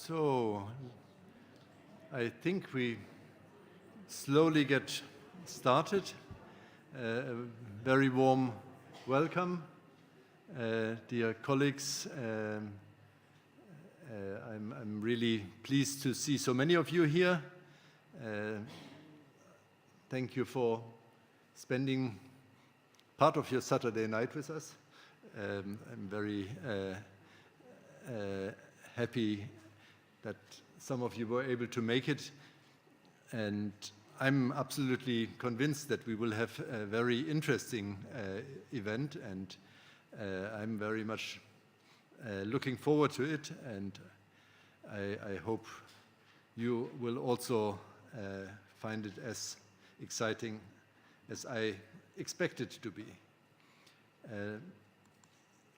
So, I think we slowly get started. A very warm welcome, dear colleagues. I'm really pleased to see so many of you here. Thank you for spending part of your Saturday night with us. I'm very happy that some of you were able to make it, and I'm absolutely convinced that we will have a very interesting event, and I'm very much looking forward to it, and I hope you will also find it as exciting as I expect it to be.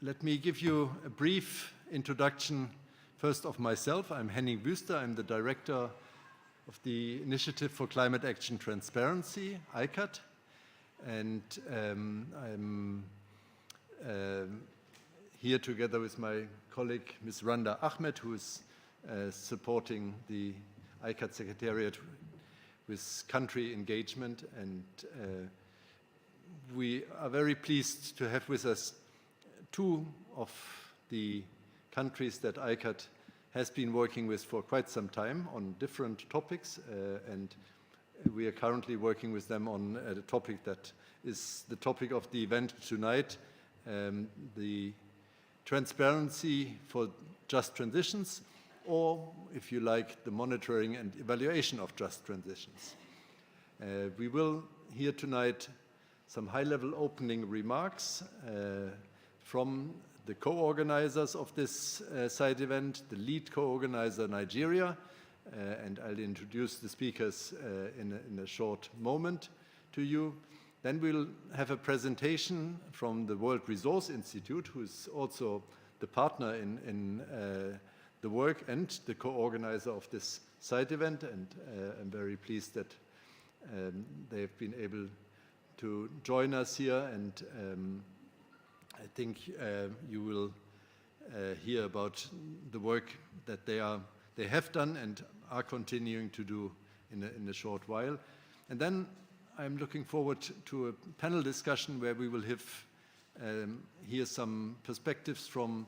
Let me give you a brief introduction first of myself. I'm Henning Wüster. I'm the director of the Initiative for Climate Action Transparency, ICAT, and I'm here together with my colleague, Ms. Randa Ahmed, who is supporting the ICAT Secretariat with country engagement, and we are very pleased to have with us two of the countries that ICAT has been working with for quite some time on different topics, and we are currently working with them on a topic that is the topic of the event tonight, the transparency for just transitions, or, if you like, the monitoring and evaluation of just transitions. We will hear tonight some high-level opening remarks from the co-organizers of this side event, the lead co-organizer, Nigeria, and I'll introduce the speakers in a short moment to you. Then we'll have a presentation from the World Resource Institute, who is also the partner in the work and the co-organizer of this side event, and I'm very pleased that they've been able to join us here, and I think you will hear about the work that they have done and are continuing to do in a short while. And then I'm looking forward to a panel discussion where we will hear some perspectives from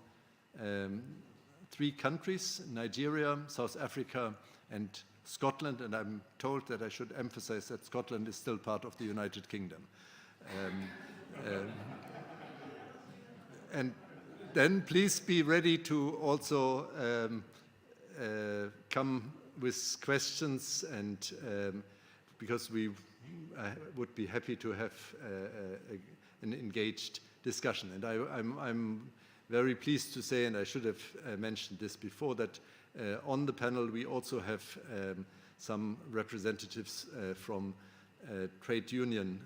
3 countries, Nigeria, South Africa, and Scotland, and I'm told that I should emphasize that Scotland is still part of the United Kingdom. And then please be ready to also come with questions, and because we would be happy to have an engaged discussion. And I'm very pleased to say, and I should have mentioned this before, that on the panel we also have some representatives from trade union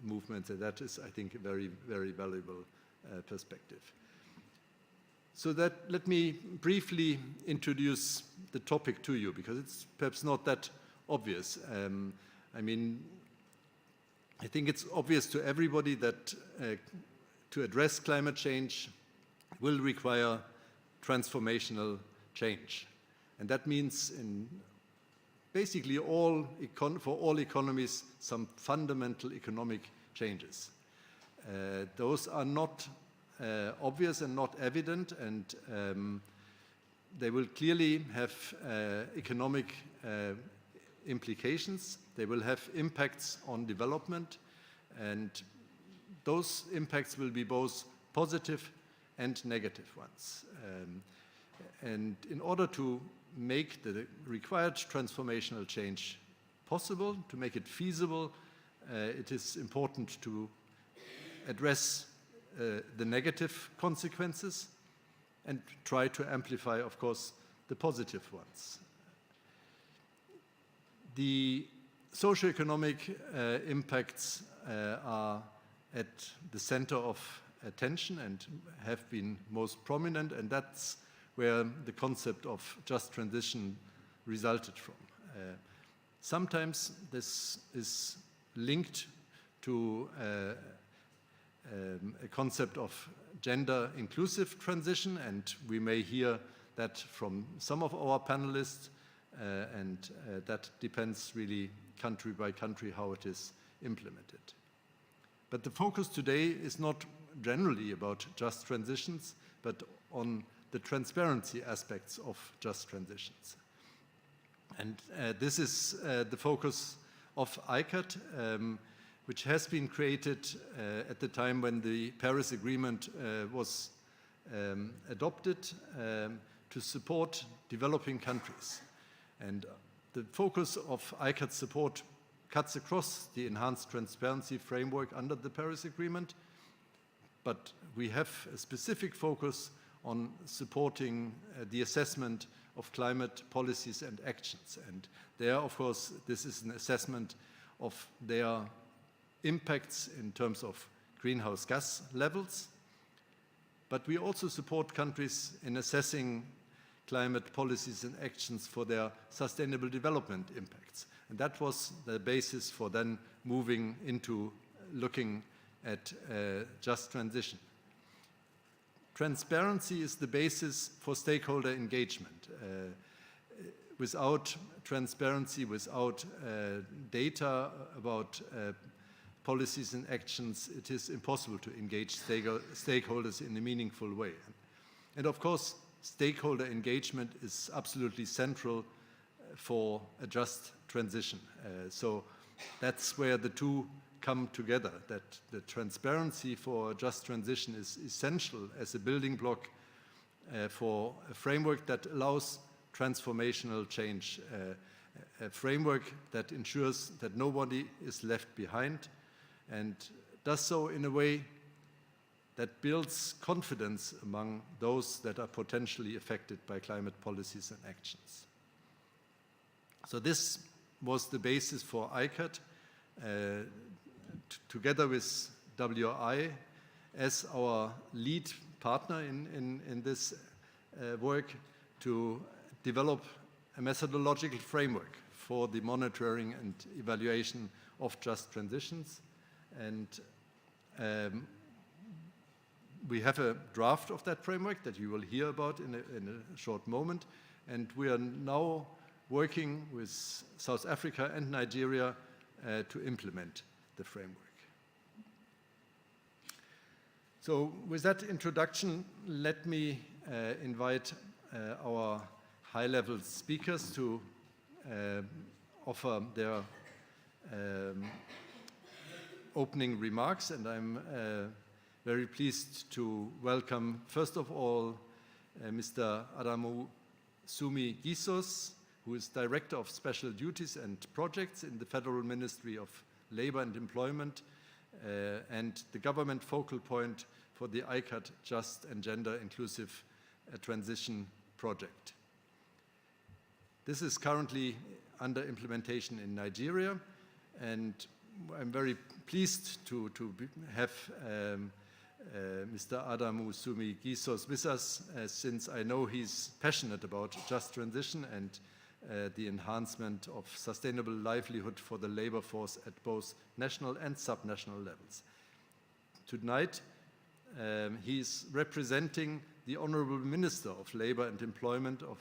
movements, and that is, I think, a very, very valuable perspective. So let me briefly introduce the topic to you, because it's perhaps not that obvious. I mean, I think it's obvious to everybody that to address climate change will require transformational change. And that means in basically for all economies, some fundamental economic changes. Those are not obvious and not evident, and they will clearly have economic implications. They will have impacts on development, and those impacts will be both positive and negative ones. And in order to make the required transformational change possible, to make it feasible, it is important to address the negative consequences and try to amplify, of course, the positive ones. The socioeconomic impacts are at the center of attention and have been most prominent, and that's where the concept of just transition resulted from. Sometimes this is linked to a concept of gender inclusive transition, and we may hear that from some of our panelists, and that depends really country by country how it is implemented. But the focus today is not generally about just transitions, but on the transparency aspects of just transitions. And this is the focus of ICAT, which has been created at the time when the Paris Agreement was adopted to support developing countries. And the focus of ICAT support cuts across the enhanced transparency framework under the Paris Agreement, but we have a specific focus on supporting the assessment of climate policies and actions. And there, of course, this is an assessment of their impacts in terms of greenhouse gas levels, but we also support countries in assessing climate policies and actions for their sustainable development impacts. And that was the basis for then moving into looking at just transition. Transparency is the basis for stakeholder engagement. Without transparency, without data about policies and actions, it is impossible to engage stakeholders in a meaningful way. And of course, stakeholder engagement is absolutely central for a just transition. So that's where the two come together, that the transparency for a just transition is essential as a building block for a framework that allows transformational change, a framework that ensures that nobody is left behind and does so in a way that builds confidence among those that are potentially affected by climate policies and actions. So this was the basis for ICAT, together with WI as our lead partner in this work, to develop a methodological framework for the monitoring and evaluation of just transitions. And we have a draft of that framework that you will hear about in a short moment. And we are now working with South Africa and Nigeria to implement the framework. So with that introduction, let me invite our high-level speakers to offer their opening remarks. And I'm very pleased to welcome, first of all, Mr. Adamu Sumi Gisos, who is Director of Special Duties and Projects in the Federal Ministry of Labor and Employment, and the government focal point for the ICAT Just and Gender Inclusive Transition project. This is currently under implementation in Nigeria, and I'm very pleased to have Mr. Adamu Sumi Gisos with us, since I know he's passionate about just transition and the enhancement of sustainable livelihood for the labor force at both national and subnational levels. Tonight, he is representing the Honorable Minister of Labor and Employment of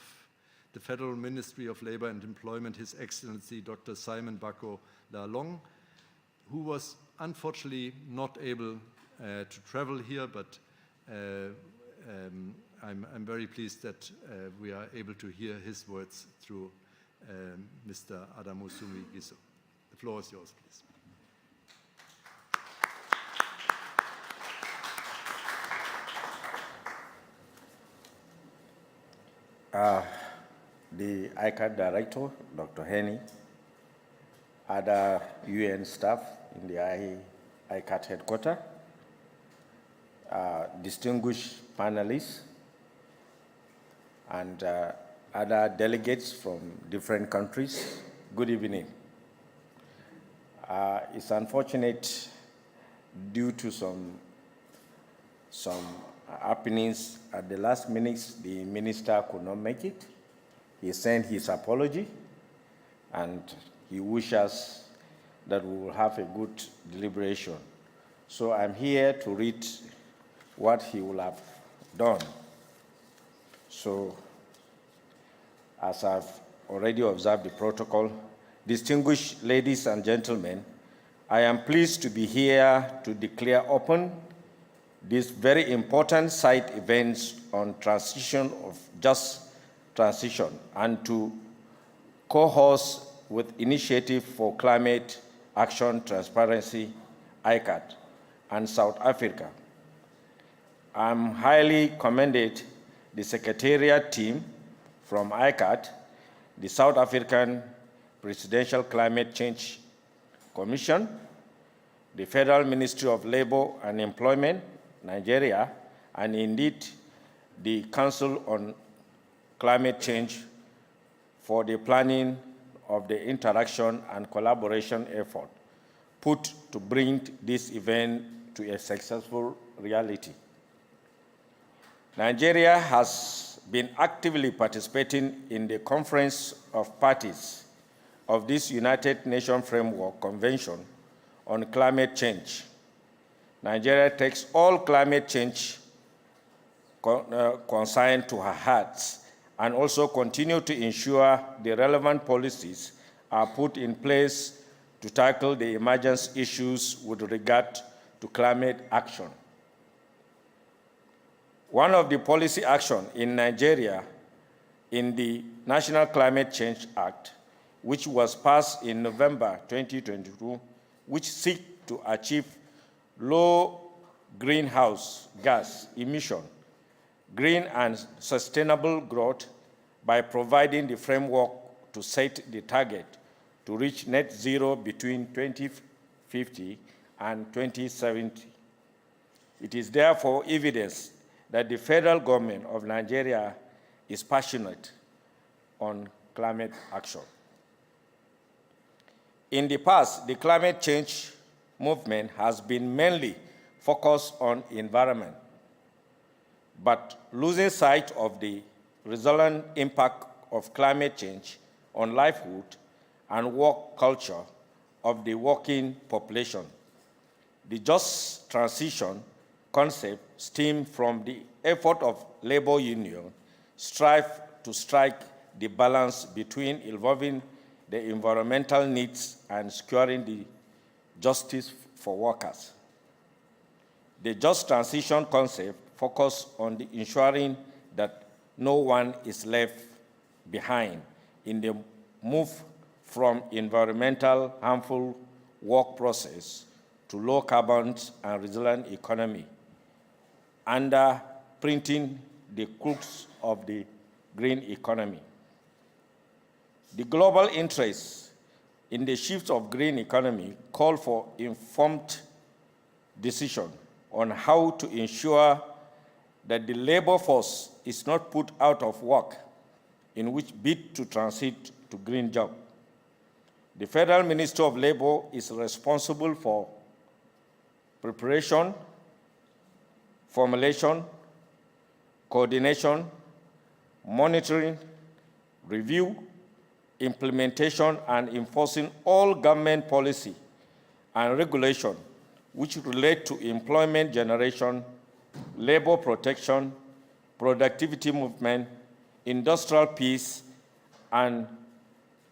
the Federal Ministry of Labor and Employment, His Excellency Dr. Simon Bako Lalong, who was unfortunately not able to travel here, but I'm very pleased that we are able to hear his words through Mr. Adamu Sumi Gisos. The floor is yours, please. The ICAT Director, Dr. Henny, other UN staff in the ICAT headquarters, distinguished panelists, and other delegates from different countries, good evening. It's unfortunate, due to some happenings at the last minute, the minister could not make it. He sent his apology, and he wishes us that we will have a good deliberation. So I'm here to read what he will have done. So as I've already observed the protocol, distinguished ladies and gentlemen, I am pleased to be here to declare open these very important side events on transition of just transition and to co-host with Initiative for Climate Action Transparency, ICAT, and South Africa. I'm highly commended the Secretariat team from ICAT, the South African Presidential Climate Change Commission, the Federal Ministry of Labor and Employment, Nigeria, and indeed the Council on Climate Change for the planning of the interaction and collaboration effort put to bring this event to a successful reality. Nigeria has been actively participating in the Conference of Parties of this United Nations Framework Convention on Climate Change. Nigeria takes all climate change concern to her heart and also continue to ensure the relevant policies are put in place to tackle the emergence issues with regard to climate action. One of the policy actions in Nigeria in the National Climate Change Act, which was passed in November 2022, which seeks to achieve low greenhouse gas emission, green and sustainable growth by providing the framework to set the target to reach net zero between 2050 and 2070. It is therefore evidence that the federal government of Nigeria is passionate on climate action. In the past, the climate change movement has been mainly focused on environment, but losing sight of the resilient impact of climate change on livelihood and work culture of the working population. The just transition concept stemmed from the effort of labor unions strive to strike the balance between involving the environmental needs and securing the justice for workers. The just transition concept focuses on the ensuring that no one is left behind in the move from environmental harmful work process to low carbon and resilient economy, underprinting the crux of the green economy. The global interest in the shift of green economy call for informed decision on how to ensure that the labor force is not put out of work in which bid to transit to green job. The Federal Ministry of Labor is responsible for preparation, formulation, coordination, monitoring, review, implementation, and enforcing all government policy and regulation which relate to employment generation, labor protection, productivity movement, industrial peace, and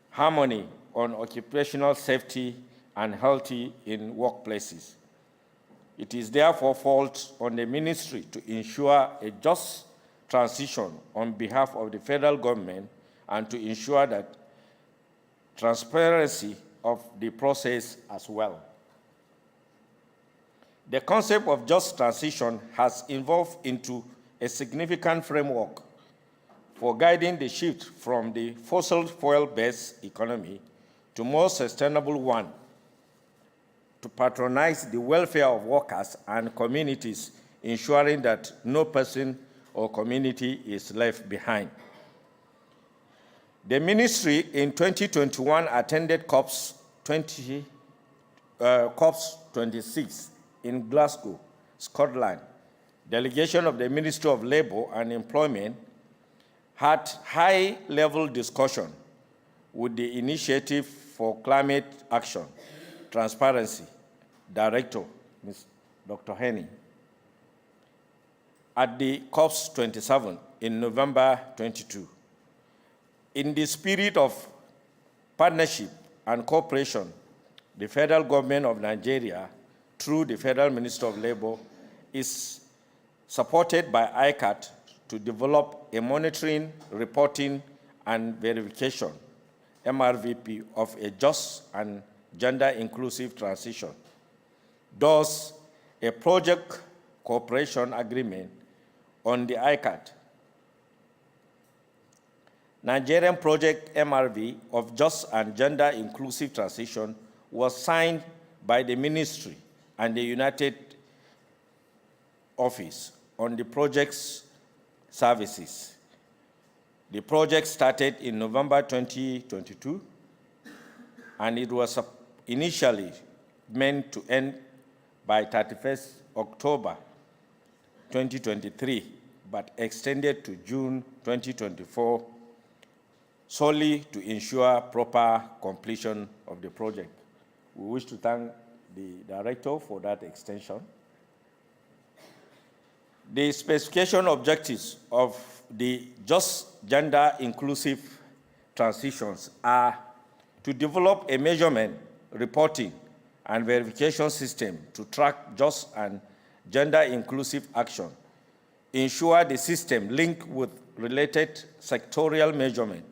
harmony on occupational safety and health in workplaces. It is therefore fault on the ministry to ensure a just transition on behalf of the federal government and to ensure that transparency of the process as well. The concept of just transition has evolved into a significant framework for guiding the shift from the fossil fuel-based economy to more sustainable one, to patronize the welfare of workers and communities, ensuring that no person or community is left behind. The ministry in 2021 attended COP26 in Glasgow, Scotland. Delegation of the Ministry of Labor and Employment had high-level discussion with the Initiative for Climate Action Transparency Director, Ms. Dr. Henning, at the COP27 in November 22. In the spirit of partnership and cooperation, the federal government of Nigeria, through the Federal Minister of Labor, is supported by ICAT to develop a monitoring, reporting, and verification, MRVP, of a just and gender-inclusive transition. Thus, a project cooperation agreement on the ICAT Nigerian Project MRV of Just and Gender-Inclusive Transition was signed by the Ministry and the United Office on the project's services. The project started in November 2022, and it was initially meant to end by 31st October 2023, but extended to June 2024, solely to ensure proper completion of the project. We wish to thank the director for that extension. The specification objectives of the Just Gender Inclusive Transitions are to develop a measurement, reporting, and verification system to track just and gender-inclusive action, ensure the system linked with related sectorial measurement,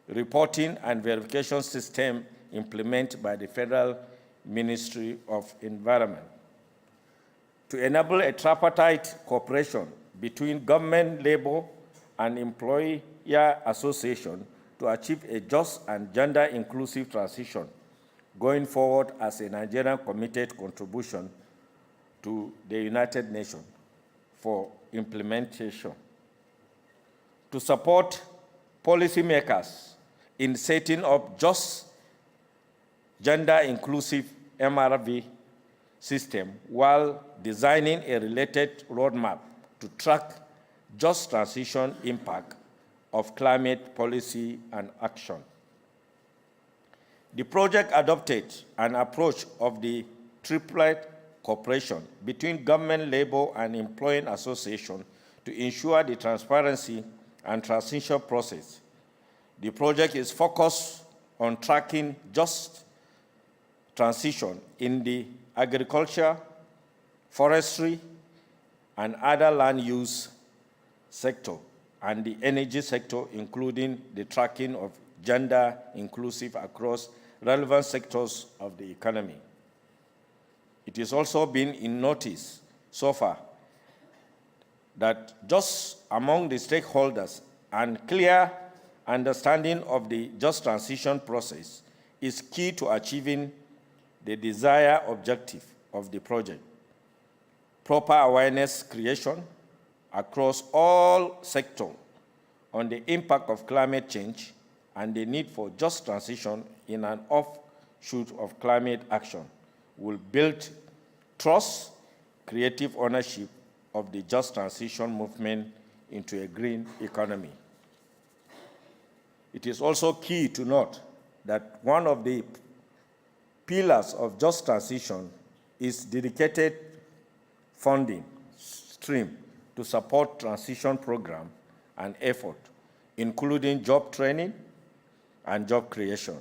reporting, and verification system implemented by the Federal Ministry of Environment. To enable a tripartite cooperation between government, labor, and employer association to achieve a just and gender-inclusive transition going forward as a Nigerian committed contribution to the United Nations for implementation. To support policymakers in setting up just gender-inclusive MRV system while designing a related roadmap to track just transition impact of climate policy and action. The project adopted an approach of the triplet cooperation between government, labor, and employing association to ensure the transparency and transition process. The project is focused on tracking just transition in the agriculture, forestry, and other land use sector, and the energy sector, including the tracking of gender inclusive across relevant sectors of the economy. It has also been in notice so far that just among the stakeholders and clear understanding of the just transition process is key to achieving the desired objective of the project. Proper awareness creation across all sectors on the impact of climate change and the need for just transition in an offshoot of climate action will build trust, creative ownership of the just transition movement into a green economy. It is also key to note that one of the pillars of just transition is dedicated funding stream to support transition program and effort, including job training and job creation.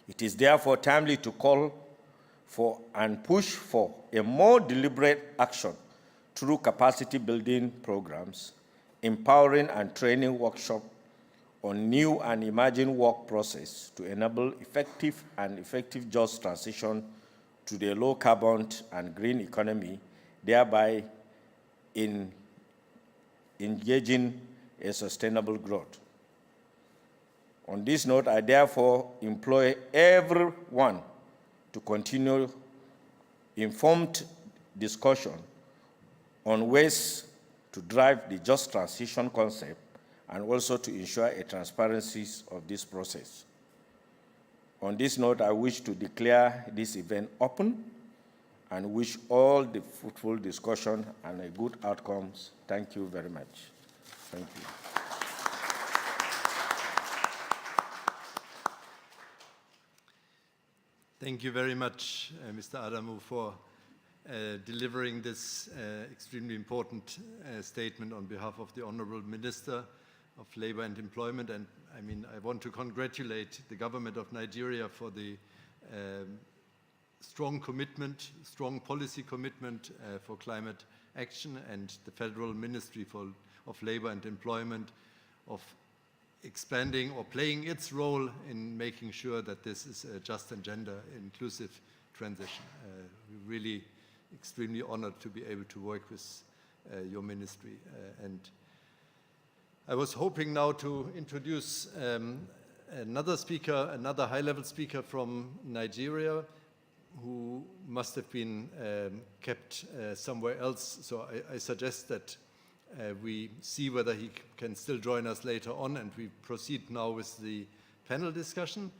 It is therefore timely to call for and push for a more deliberate action through capacity building programs, empowering and training workshops on new and emerging work process to enable effective just transition to the low carbon and green economy, thereby engaging a sustainable growth. On this note, I therefore employ everyone to continue informed discussion on ways to drive the just transition concept and also to ensure a transparency of this process. On this note, I wish to declare this event open and wish all the fruitful discussion and a good outcomes. Thank you very much. Thank you. Thank you very much, Mr. Adamu, for delivering this extremely important statement on behalf of the Honorable Minister Labor and Employment. And I mean, I want to congratulate the government of Nigeria for the strong commitment, strong policy commitment for climate action, and the Federal Ministry of Labor and Employment of expanding or playing its role in making sure that this is a just and gender inclusive transition. We're really extremely honored to be able to work with your ministry. And I was hoping now to introduce another speaker, another high-level speaker from Nigeria, who must have been kept somewhere else. So I suggest that we see whether he can still join us later on, and we proceed now with the panel discussion.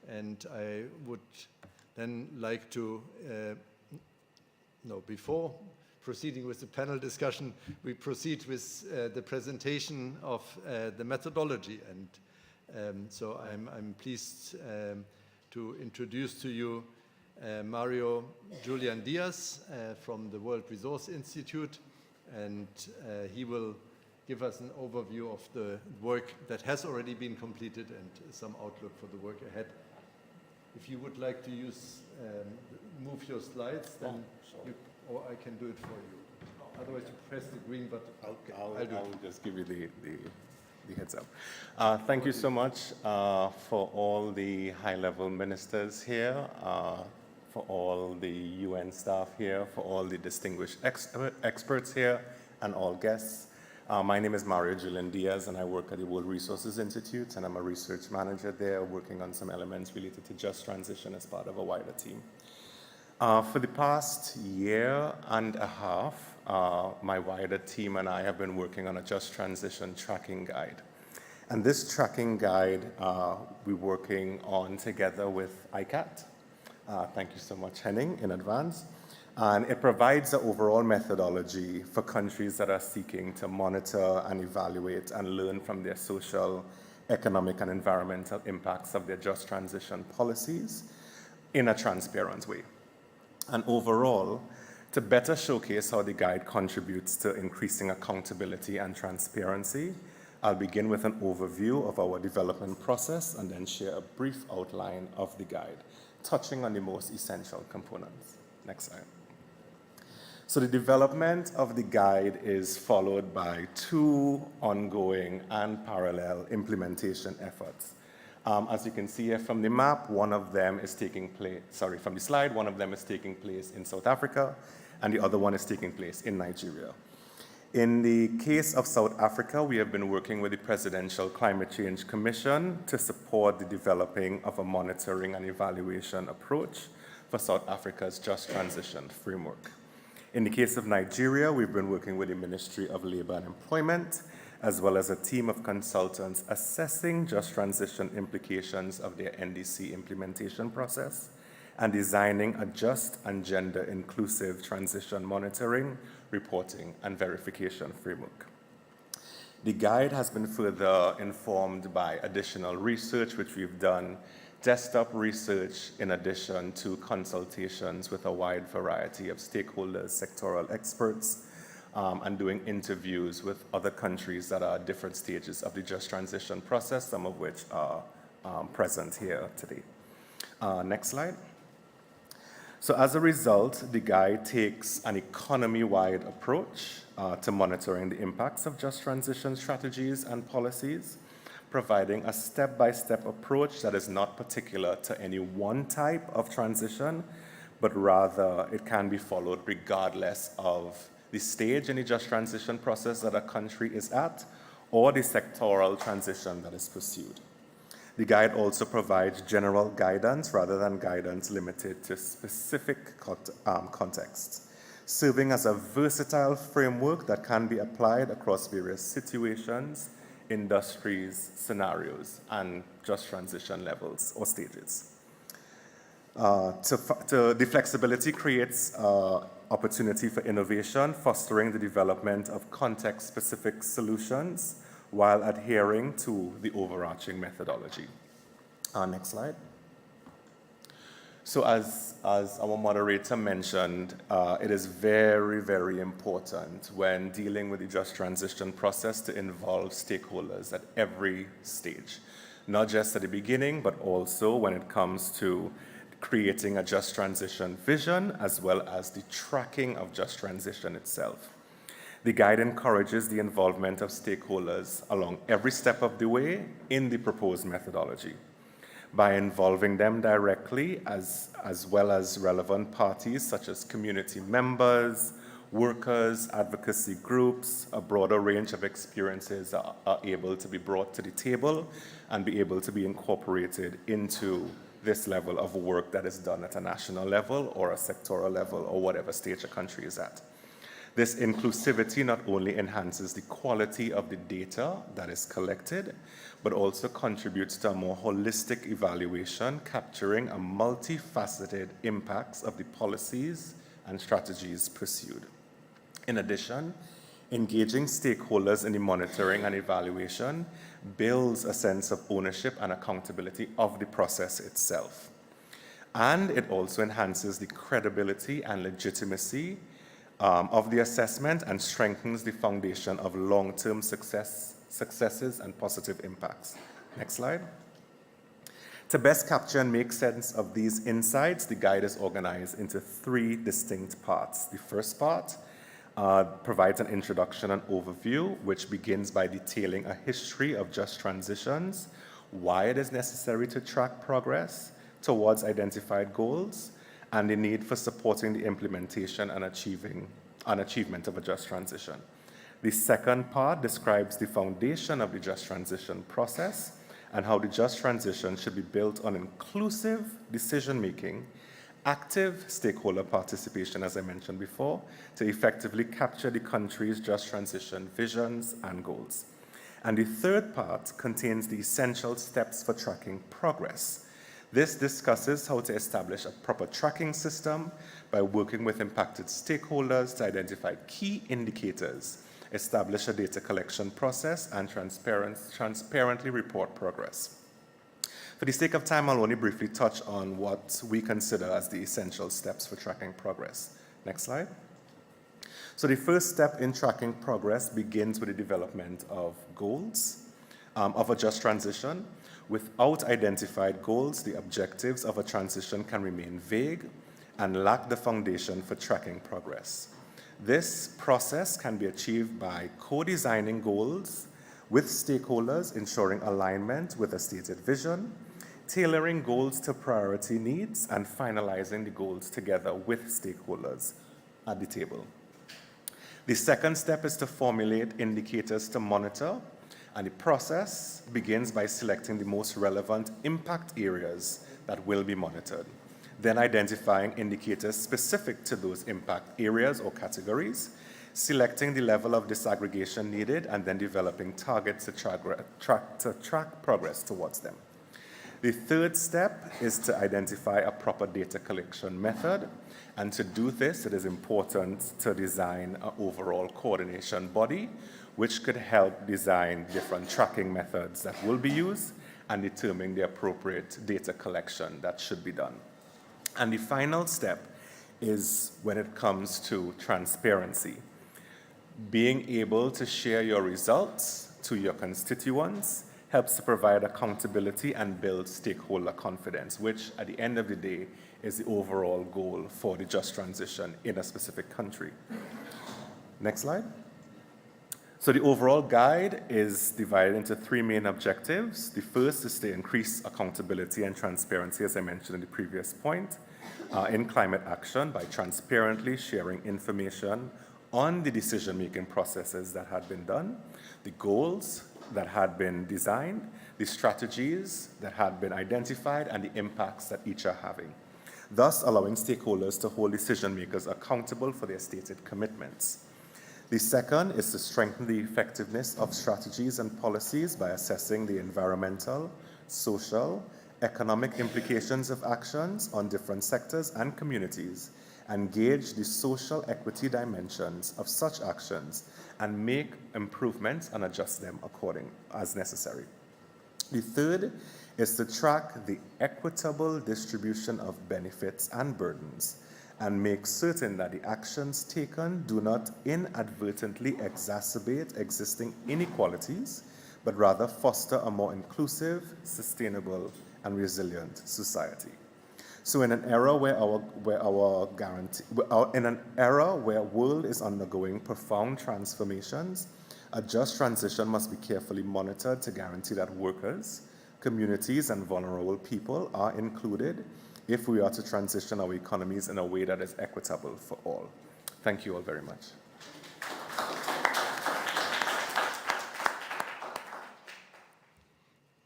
And I would then like to, before proceeding with the panel discussion, we proceed with the presentation of the methodology. And so I'm pleased to introduce to you Mario Julian Diaz from the World Resource Institute, and he will give us an overview of the work that has already been completed and some outlook for the work ahead. If you would like to move your slides, then or I can do it for you. Otherwise, you press the green button. I'll just give you the heads up. Thank you so much for all the high-level ministers here, for all the UN staff here, for all the distinguished experts here, and all guests. My name is Mario Julian Diaz, and I work at the World Resources Institute, and I'm a research manager there, working on some elements related to just transition as part of a wider team. For the past year and a half, my wider team and I have been working on a just transition tracking guide. And this tracking guide we're working on together with ICAT. Thank you so much, Henning, in advance. And it provides an overall methodology for countries that are seeking to monitor and evaluate and learn from their social, economic, and environmental impacts of their just transition policies in a transparent way. And overall, to better showcase how the guide contributes to increasing accountability and transparency, I'll begin with an overview of our development process and then share a brief outline of the guide, touching on the most essential components. Next slide. So the development of the guide is followed by two ongoing and parallel implementation efforts. As you can see here from the map, one of them is taking place, from the slide, one of them is taking place in South Africa, and the other one is taking place in Nigeria. In the case of South Africa, we have been working with the Presidential Climate Change Commission to support the developing of a monitoring and evaluation approach for South Africa's just transition framework. In the case of Nigeria, we've been working with the Ministry of Labor and Employment, as well as a team of consultants assessing just transition implications of their NDC implementation process and designing a just and gender inclusive transition monitoring, reporting, and verification framework. The guide has been further informed by additional research which we've done, desktop research in addition to consultations with a wide variety of stakeholders, sectoral experts, and doing interviews with other countries that are at different stages of the just transition process, some of which are present here today. Next slide. So as a result, the guide takes an economy-wide approach to monitoring the impacts of just transition strategies and policies, providing a step-by-step approach that is not particular to any one type of transition, but rather it can be followed regardless of the stage in the just transition process that a country is at, or the sectoral transition that is pursued. The guide also provides general guidance rather than guidance limited to specific contexts, serving as a versatile framework that can be applied across various situations, industries, scenarios, and just transition levels or stages. The flexibility creates opportunity for innovation, fostering the development of context-specific solutions while adhering to the overarching methodology. Next slide. So as our moderator mentioned, it is very, very important when dealing with the just transition process to involve stakeholders at every stage, not just at the beginning, but also when it comes to creating a just transition vision, as well as the tracking of just transition itself. The guide encourages the involvement of stakeholders along every step of the way in the proposed methodology. By involving them directly, as well as relevant parties such as community members, workers, advocacy groups, a broader range of experiences are able to be brought to the table and be able to be incorporated into this level of work that is done at a national level or a sectoral level or whatever stage a country is at. This inclusivity not only enhances the quality of the data that is collected, but also contributes to a more holistic evaluation, capturing a multifaceted impacts of the policies and strategies pursued. In addition, engaging stakeholders in the monitoring and evaluation builds a sense of ownership and accountability of the process itself. And it also enhances the credibility and legitimacy of the assessment and strengthens the foundation of long-term successes and positive impacts. Next slide. To best capture and make sense of these insights, the guide is organized into 3 distinct parts. The first part provides an introduction and overview, which begins by detailing a history of just transitions, why it is necessary to track progress towards identified goals, and the need for supporting the implementation and achievement of a just transition. The second part describes the foundation of the just transition process and how the just transition should be built on inclusive decision-making, active stakeholder participation, as I mentioned before, to effectively capture the country's just transition visions and goals. And the third part contains the essential steps for tracking progress. This discusses how to establish a proper tracking system by working with impacted stakeholders to identify key indicators, establish a data collection process, and transparently report progress. For the sake of time, I'll only briefly touch on what we consider as the essential steps for tracking progress. Next slide. So the first step in tracking progress begins with the development of goals of a just transition. Without identified goals, the objectives of a transition can remain vague and lack the foundation for tracking progress. This process can be achieved by co-designing goals with stakeholders, ensuring alignment with a stated vision, tailoring goals to priority needs, and finalizing the goals together with stakeholders at the table. The second step is to formulate indicators to monitor, and the process begins by selecting the most relevant impact areas that will be monitored, then identifying indicators specific to those impact areas or categories, selecting the level of disaggregation needed, and then developing targets to track progress towards them. The third step is to identify a proper data collection method, and to do this, it is important to design an overall coordination body, which could help design different tracking methods that will be used and determine the appropriate data collection that should be done. And the final step is when it comes to transparency. Being able to share your results to your constituents helps to provide accountability and build stakeholder confidence, which at the end of the day is the overall goal for the just transition in a specific country. Next slide. So the overall guide is divided into 3 main objectives. The first is to increase accountability and transparency, as I mentioned in the previous point, in climate action by transparently sharing information on the decision-making processes that had been done, the goals that had been designed, the strategies that had been identified, and the impacts that each are having, thus allowing stakeholders to hold decision-makers accountable for their stated commitments. The second is to strengthen the effectiveness of strategies and policies by assessing the environmental, social, economic implications of actions on different sectors and communities, and gauge the social equity dimensions of such actions, and make improvements and adjust them according as necessary. The third is to track the equitable distribution of benefits and burdens and make certain that the actions taken do not inadvertently exacerbate existing inequalities, but rather foster a more inclusive, sustainable, and resilient society. So in an era where in an era where world is undergoing profound transformations, a just transition must be carefully monitored to guarantee that workers, communities, and vulnerable people are included if we are to transition our economies in a way that is equitable for all. Thank you all very much.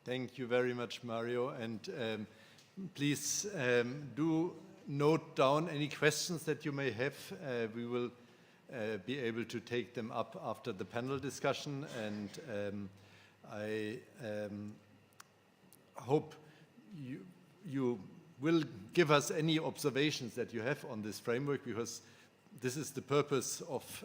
Thank you very much, Mario. And please do note down any questions that you may have. We will be able to take them up after the panel discussion. And I hope you will give us any observations that you have on this framework, because this is the purpose of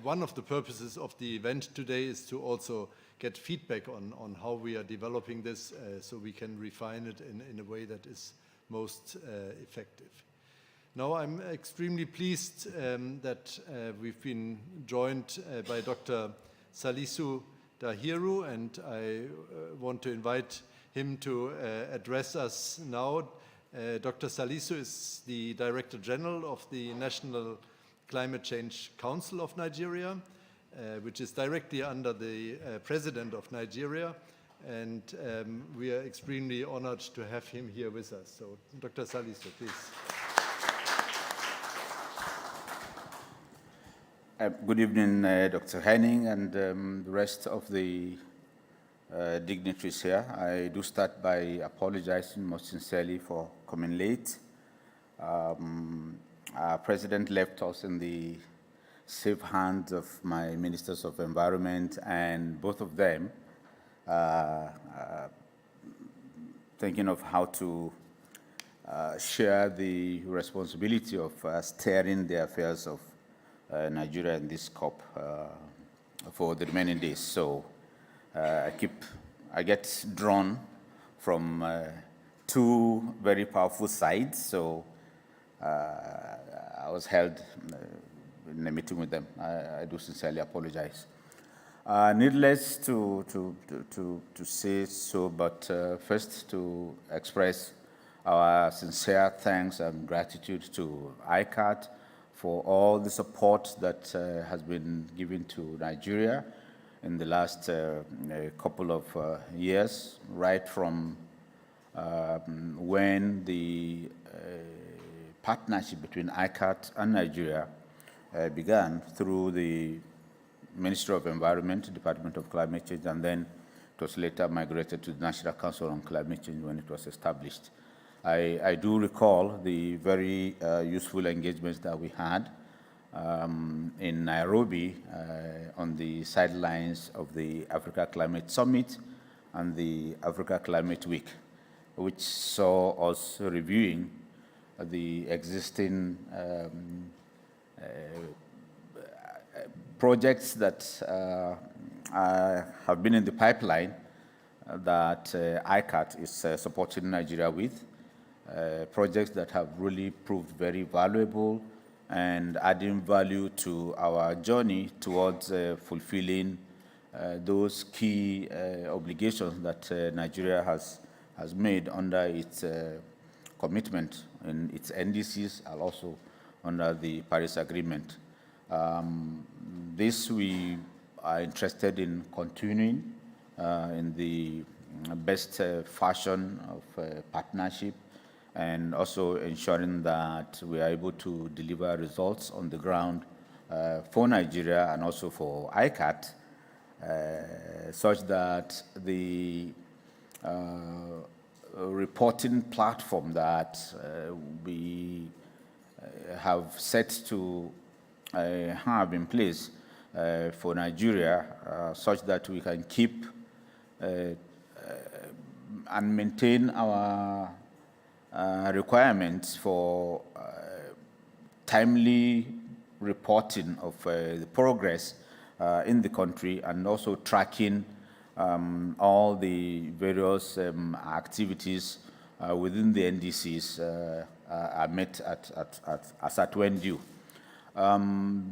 one of the purposes of the event today is to also get feedback on how we are developing this so we can refine it in a way that is most effective. Now I'm extremely pleased that we've been joined by Dr. Salisu Dahiru, and I want to invite him to address us now. Dr. Salisu is the Director General of the National Climate Change Council of Nigeria, which is directly under the President of Nigeria, and we are extremely honored to have him here with us. So, Dr. Salisu, please. Good evening, Dr. Henning and the rest of the dignitaries here. I do start by apologizing most sincerely for coming late. Our President left us in the safe hands of my Ministers of Environment, and both of them thinking of how to share the responsibility of steering the affairs of Nigeria in this COP for the remaining days. So I get drawn from two very powerful sides. So I was held in a meeting with them. I do sincerely apologize. Needless to say so, but first to express our sincere thanks and gratitude to ICAT for all the support that has been given to Nigeria in the last couple of years, right from when the partnership between ICAT and Nigeria began through the Ministry of Environment, Department of Climate Change, and then it was later migrated to the National Council on Climate Change when it was established. I do recall the very useful engagements that we had in Nairobi on the sidelines of the Africa Climate Summit and the Africa Climate Week, which saw us reviewing the existing projects that have been in the pipeline that ICAT is supporting Nigeria with. Projects that have really proved very valuable and adding value to our journey towards fulfilling those key obligations that Nigeria has made under its commitment in its NDCs and also under the Paris Agreement. This we are interested in continuing in the best fashion of partnership, and also ensuring that we are able to deliver results on the ground for Nigeria and also for ICAT, such that the reporting platform that we have set to have in place for Nigeria, such that we can keep and maintain our requirements for timely reporting of the progress in the country, and also tracking all the various activities within the NDCs are met as at when due.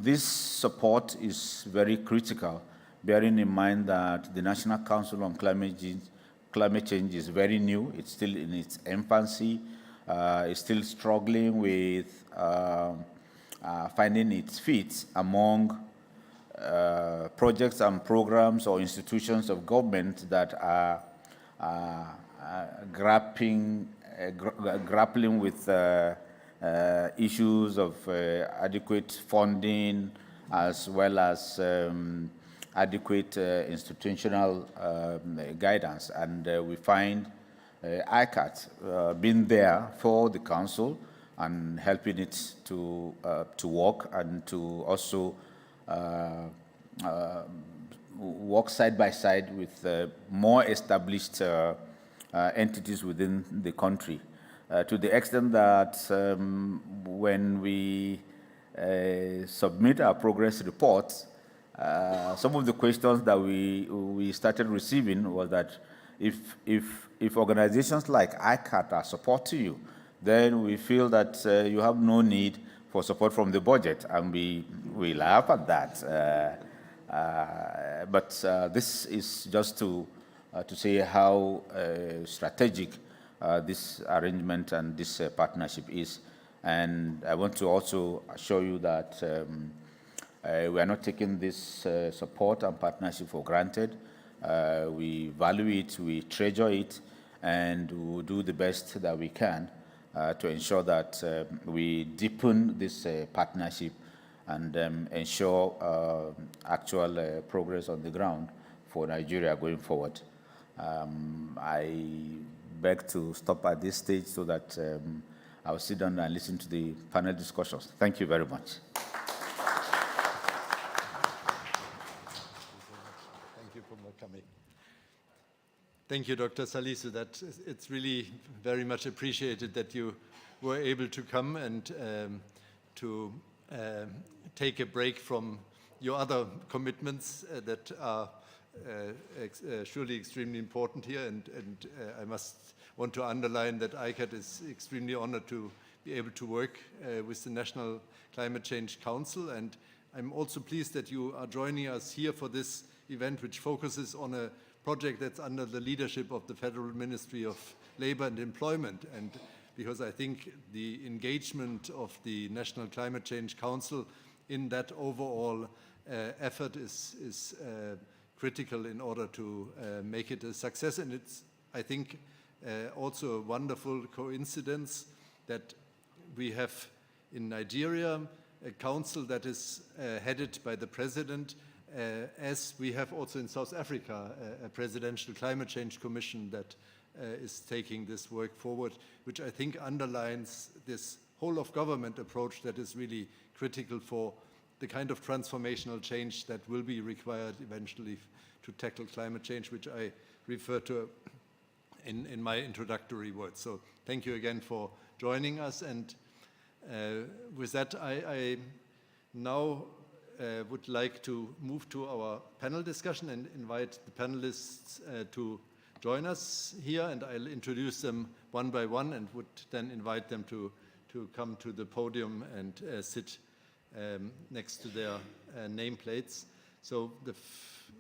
This support is very critical, bearing in mind that the National Council on Climate Change is very new. It's still in its infancy. It's still struggling with finding its feet among projects and programs or institutions of government that are grappling with issues of adequate funding as well as adequate institutional guidance. And we find ICAT being there for the council and helping it to work and to also work side by side with more established entities within the country, to the extent that when we submit our progress reports, some of the questions that we started receiving was that if organizations like ICAT are supporting you, then we feel that you have no need for support from the budget, and we laugh at that. But this is just to say how strategic this arrangement and this partnership is. And I want to also assure you that we are not taking this support and partnership for granted. We value it, we treasure it, and we will do the best that we can to ensure that we deepen this partnership and ensure actual progress on the ground for Nigeria going forward. I beg to stop at this stage so that I'll sit down and listen to the panel discussions. Thank you very much. Thank you for coming. Thank you, Dr. Salisu. It's really very much appreciated that you were able to come and to take a break from your other commitments that are surely extremely important here. And I must want to underline that ICAT is extremely honored to be able to work with the National Climate Change Council. And I'm also pleased that you are joining us here for this event, which focuses on a project that's under the leadership of the Federal Ministry of Labor and Employment. And because I think the engagement of the National Climate Change Council in that overall effort is critical in order to make it a success. And it's, I think, also a wonderful coincidence that we have in Nigeria a council that is headed by the president, as we have also in South Africa a presidential climate change commission that is taking this work forward, which I think underlines this whole of government approach that is really critical for the kind of transformational change that will be required eventually to tackle climate change, which I refer to in my introductory words. So thank you again for joining us. And with that, I now would like to move to our panel discussion and invite the panelists to join us here. And I'll introduce them one by one and would then invite them to come to the podium and sit next to their nameplates. So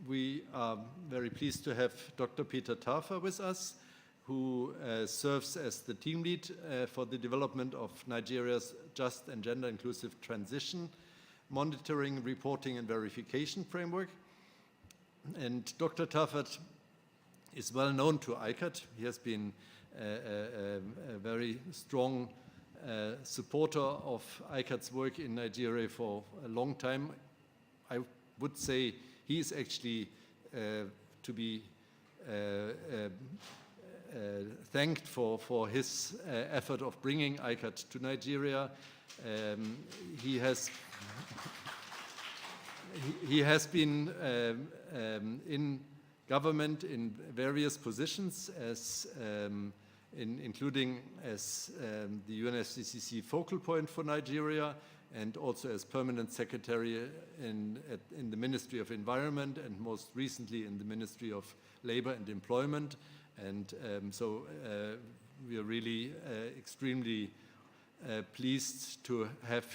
we are very pleased to have Dr. Peter Tafer with us, who serves as the team lead for the development of Nigeria's just and gender-inclusive transition monitoring, reporting, and verification framework. And Dr. Tafer is well known to ICAT. He has been a very strong supporter of ICAT's work in Nigeria for a long time. I would say he is actually to be thanked for his effort of bringing ICAT to Nigeria. He has been in government in various positions, as including as the UNFCCC focal point for Nigeria, and also as permanent secretary in the Ministry of Environment, and most recently in the Ministry of Labor and Employment. And so we are really extremely pleased to have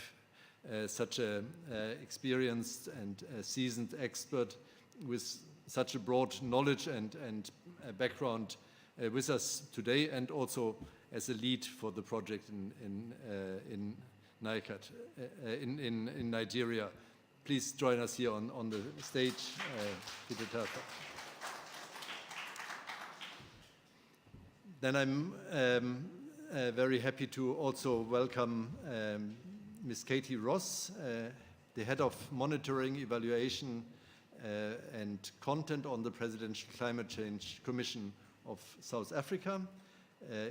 such an experienced and seasoned expert with such a broad knowledge and background with us today, and also as a lead for the project in ICAT, in Nigeria. Please join us here on the stage, Peter Telfer. Then I'm very happy to also welcome Ms. Katie Ross, the head of monitoring, evaluation, and content on the Presidential Climate Change Commission of South Africa.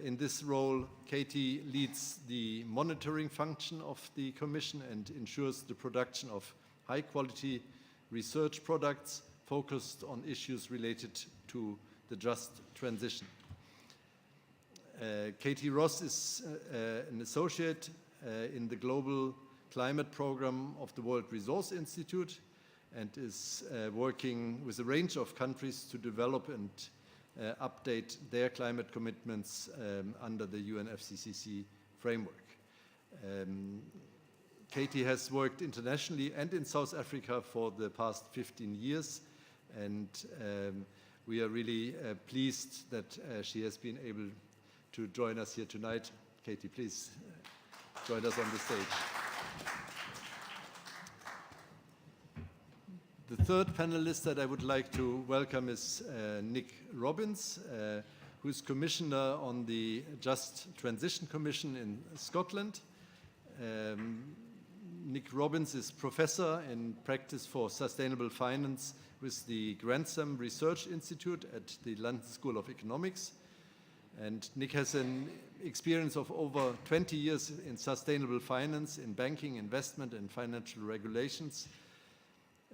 In this role, Katie leads the monitoring function of the Commission and ensures the production of high-quality research products focused on issues related to the just transition. Katie Ross is an associate in the Global Climate Program of the World Resource Institute and is working with a range of countries to develop and update their climate commitments under the UNFCCC framework. Katie has worked internationally and in South Africa for the past 15 years, and we are really pleased that she has been able to join us here tonight. Katie, please join us on the stage. The third panelist that I would like to welcome is Nick Robbins, who is Commissioner on the Just Transition Commission in Scotland. Nick Robbins is Professor in Practice for Sustainable Finance with the Grantham Research Institute at the London School of Economics. And Nick has an experience of over 20 years in sustainable finance, in banking, investment, and financial regulations.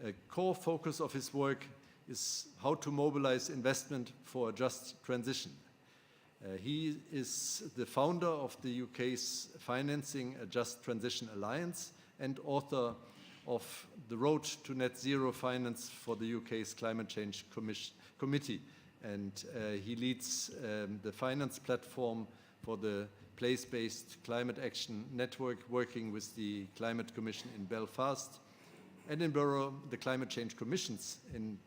A core focus of his work is how to mobilize investment for a just transition. He is the founder of the UK's Financing a Just Transition Alliance and author of The Road to Net Zero Finance for the UK's Climate Change Committee. And he leads the finance platform for the place-based climate action network, working with the Climate Commission in Belfast, Edinburgh, the Climate Change Commissions in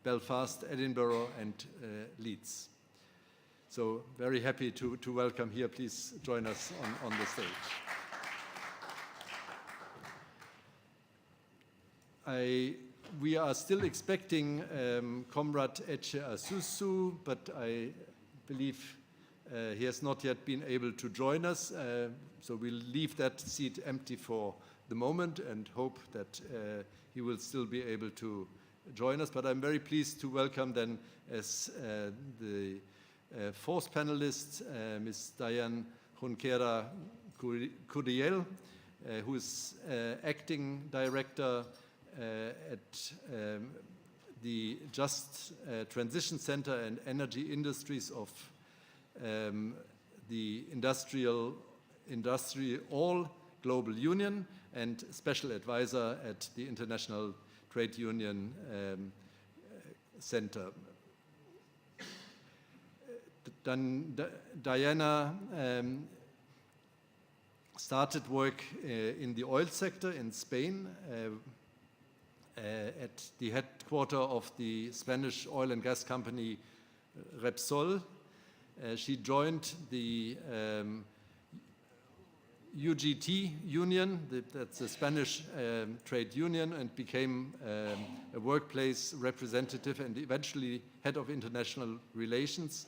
Belfast, Edinburgh, and Leeds. So very happy to welcome here. Please join us on the stage. We are still expecting Comrade Eche Asusu, but I believe he has not yet been able to join us. So we'll leave that seat empty for the moment and hope that he will still be able to join us. But I'm very pleased to welcome then as the fourth panelist, Ms. Diane Junquera Curiel, who is acting director at the Just Transition Center and Energy Industries of the Industrial All Global Union and special advisor at the International Trade Union Center. Diana started work in the oil sector in Spain at the headquarters of the Spanish oil and gas company Repsol. She joined the UGT union, that's the Spanish trade union, and became a workplace representative and eventually head of international relations.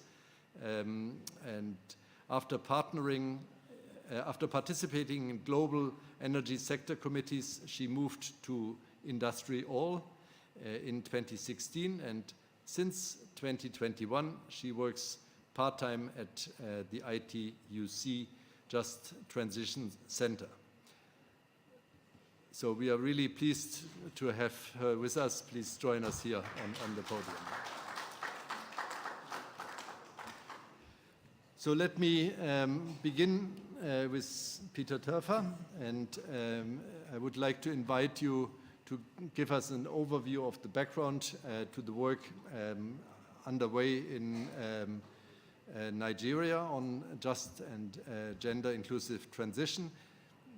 And after participating in global energy sector committees, she moved to Industry All in 2016, and since 2021 she works part-time at the ITUC Just Transition Center. So we are really pleased to have her with us. Please join us here on the podium. So So let me begin with Peter Terfer, and I would like to invite you to give us an overview of the background to the work underway in Nigeria on just and gender-inclusive transition.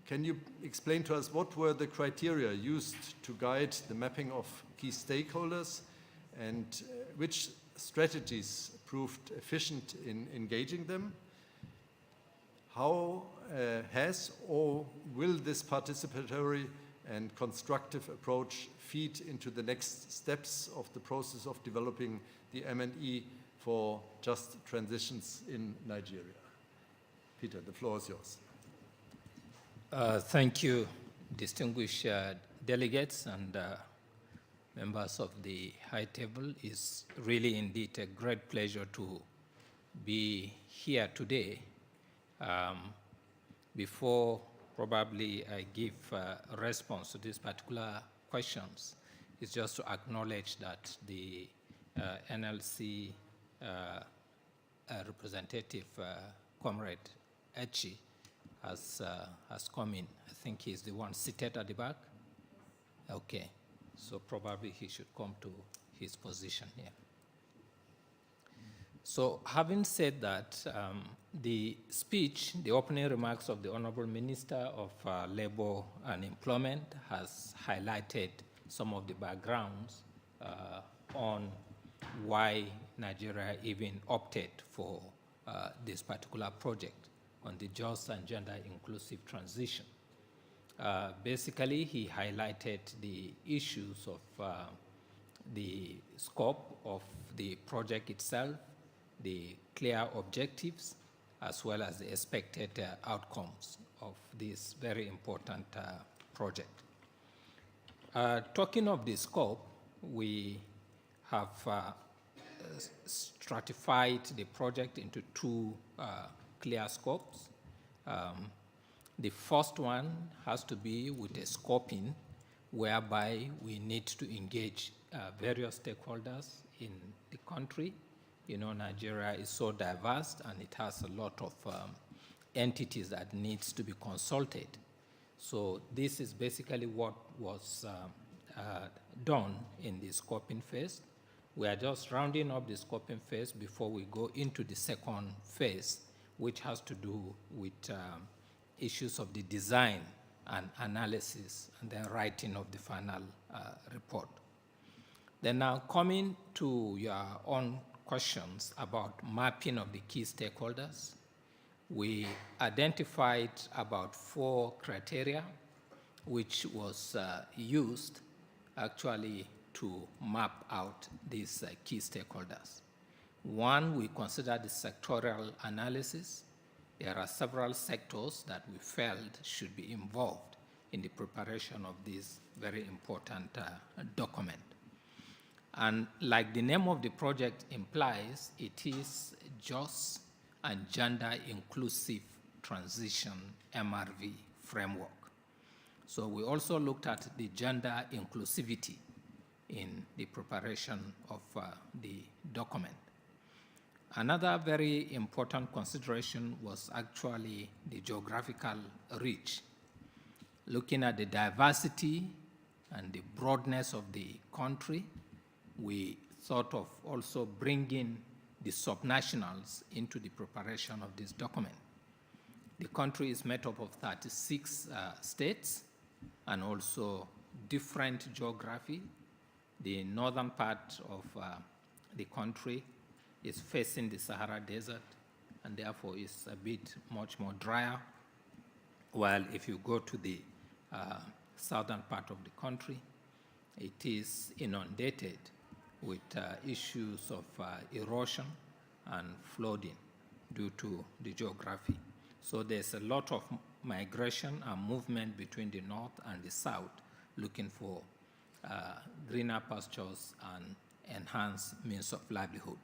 Can you explain to us what were the criteria used to guide the mapping of key stakeholders, and which strategies proved efficient in engaging them? How has or will this participatory and constructive approach feed into the next steps of the process of developing the M&E for just transitions in Nigeria? Peter, the floor is yours. Thank you, distinguished delegates and members of the High Table. It's really indeed a great pleasure to be here today. Before probably I give a response to these particular questions, it's just to acknowledge that the NLC representative, Comrade Echi, has come in. I think he's the one seated at the back. Okay, so probably he should come to his position here. So having said that, the speech, the opening remarks of the Honorable Minister of Labor and Employment has highlighted some of the backgrounds on why Nigeria even opted for this particular project on the just and gender-inclusive transition. Basically, he highlighted the issues of the scope of the project itself, the clear objectives, as well as the expected outcomes of this very important project. Talking of the scope, we have stratified the project into two clear scopes. The first one has to be with a scoping whereby we need to engage various stakeholders in the country. You know, Nigeria is so diverse and it has a lot of entities that needs to be consulted. So this is basically what was done in the scoping phase. We are just rounding up the scoping phase before we go into the second phase, which has to do with issues of the design and analysis and then writing of the final report. Then now coming to your own questions about mapping of the key stakeholders, we identified about 4 criteria which was used actually to map out these key stakeholders. One, we consider the sectoral analysis. There are several sectors that we felt should be involved in the preparation of this very important document. And like the name of the project implies, it is just and gender-inclusive transition MRV framework. So we also looked at the gender inclusivity in the preparation of the document. Another very important consideration was actually the geographical reach. Looking at the diversity and the broadness of the country, we thought of also bringing the subnationals into the preparation of this document. The country is made up of 36 states and also different geography. The northern part of the country is facing the Sahara Desert and therefore is a bit much more drier, while if you go to the southern part of the country, it is inundated with issues of erosion and flooding due to the geography. So there's a lot of migration and movement between the north and the south looking for greener pastures and enhanced means of livelihood.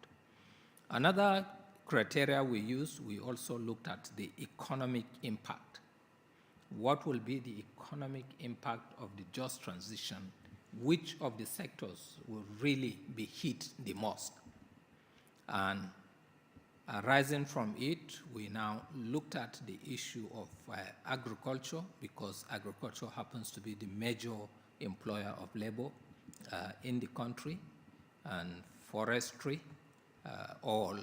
Another criteria we used, we also looked at the economic impact. What will be the economic impact of the just transition? Which of the sectors will really be hit the most? And Arising from it, we now looked at the issue of agriculture, because agriculture happens to be the major employer of labor in the country, and forestry, all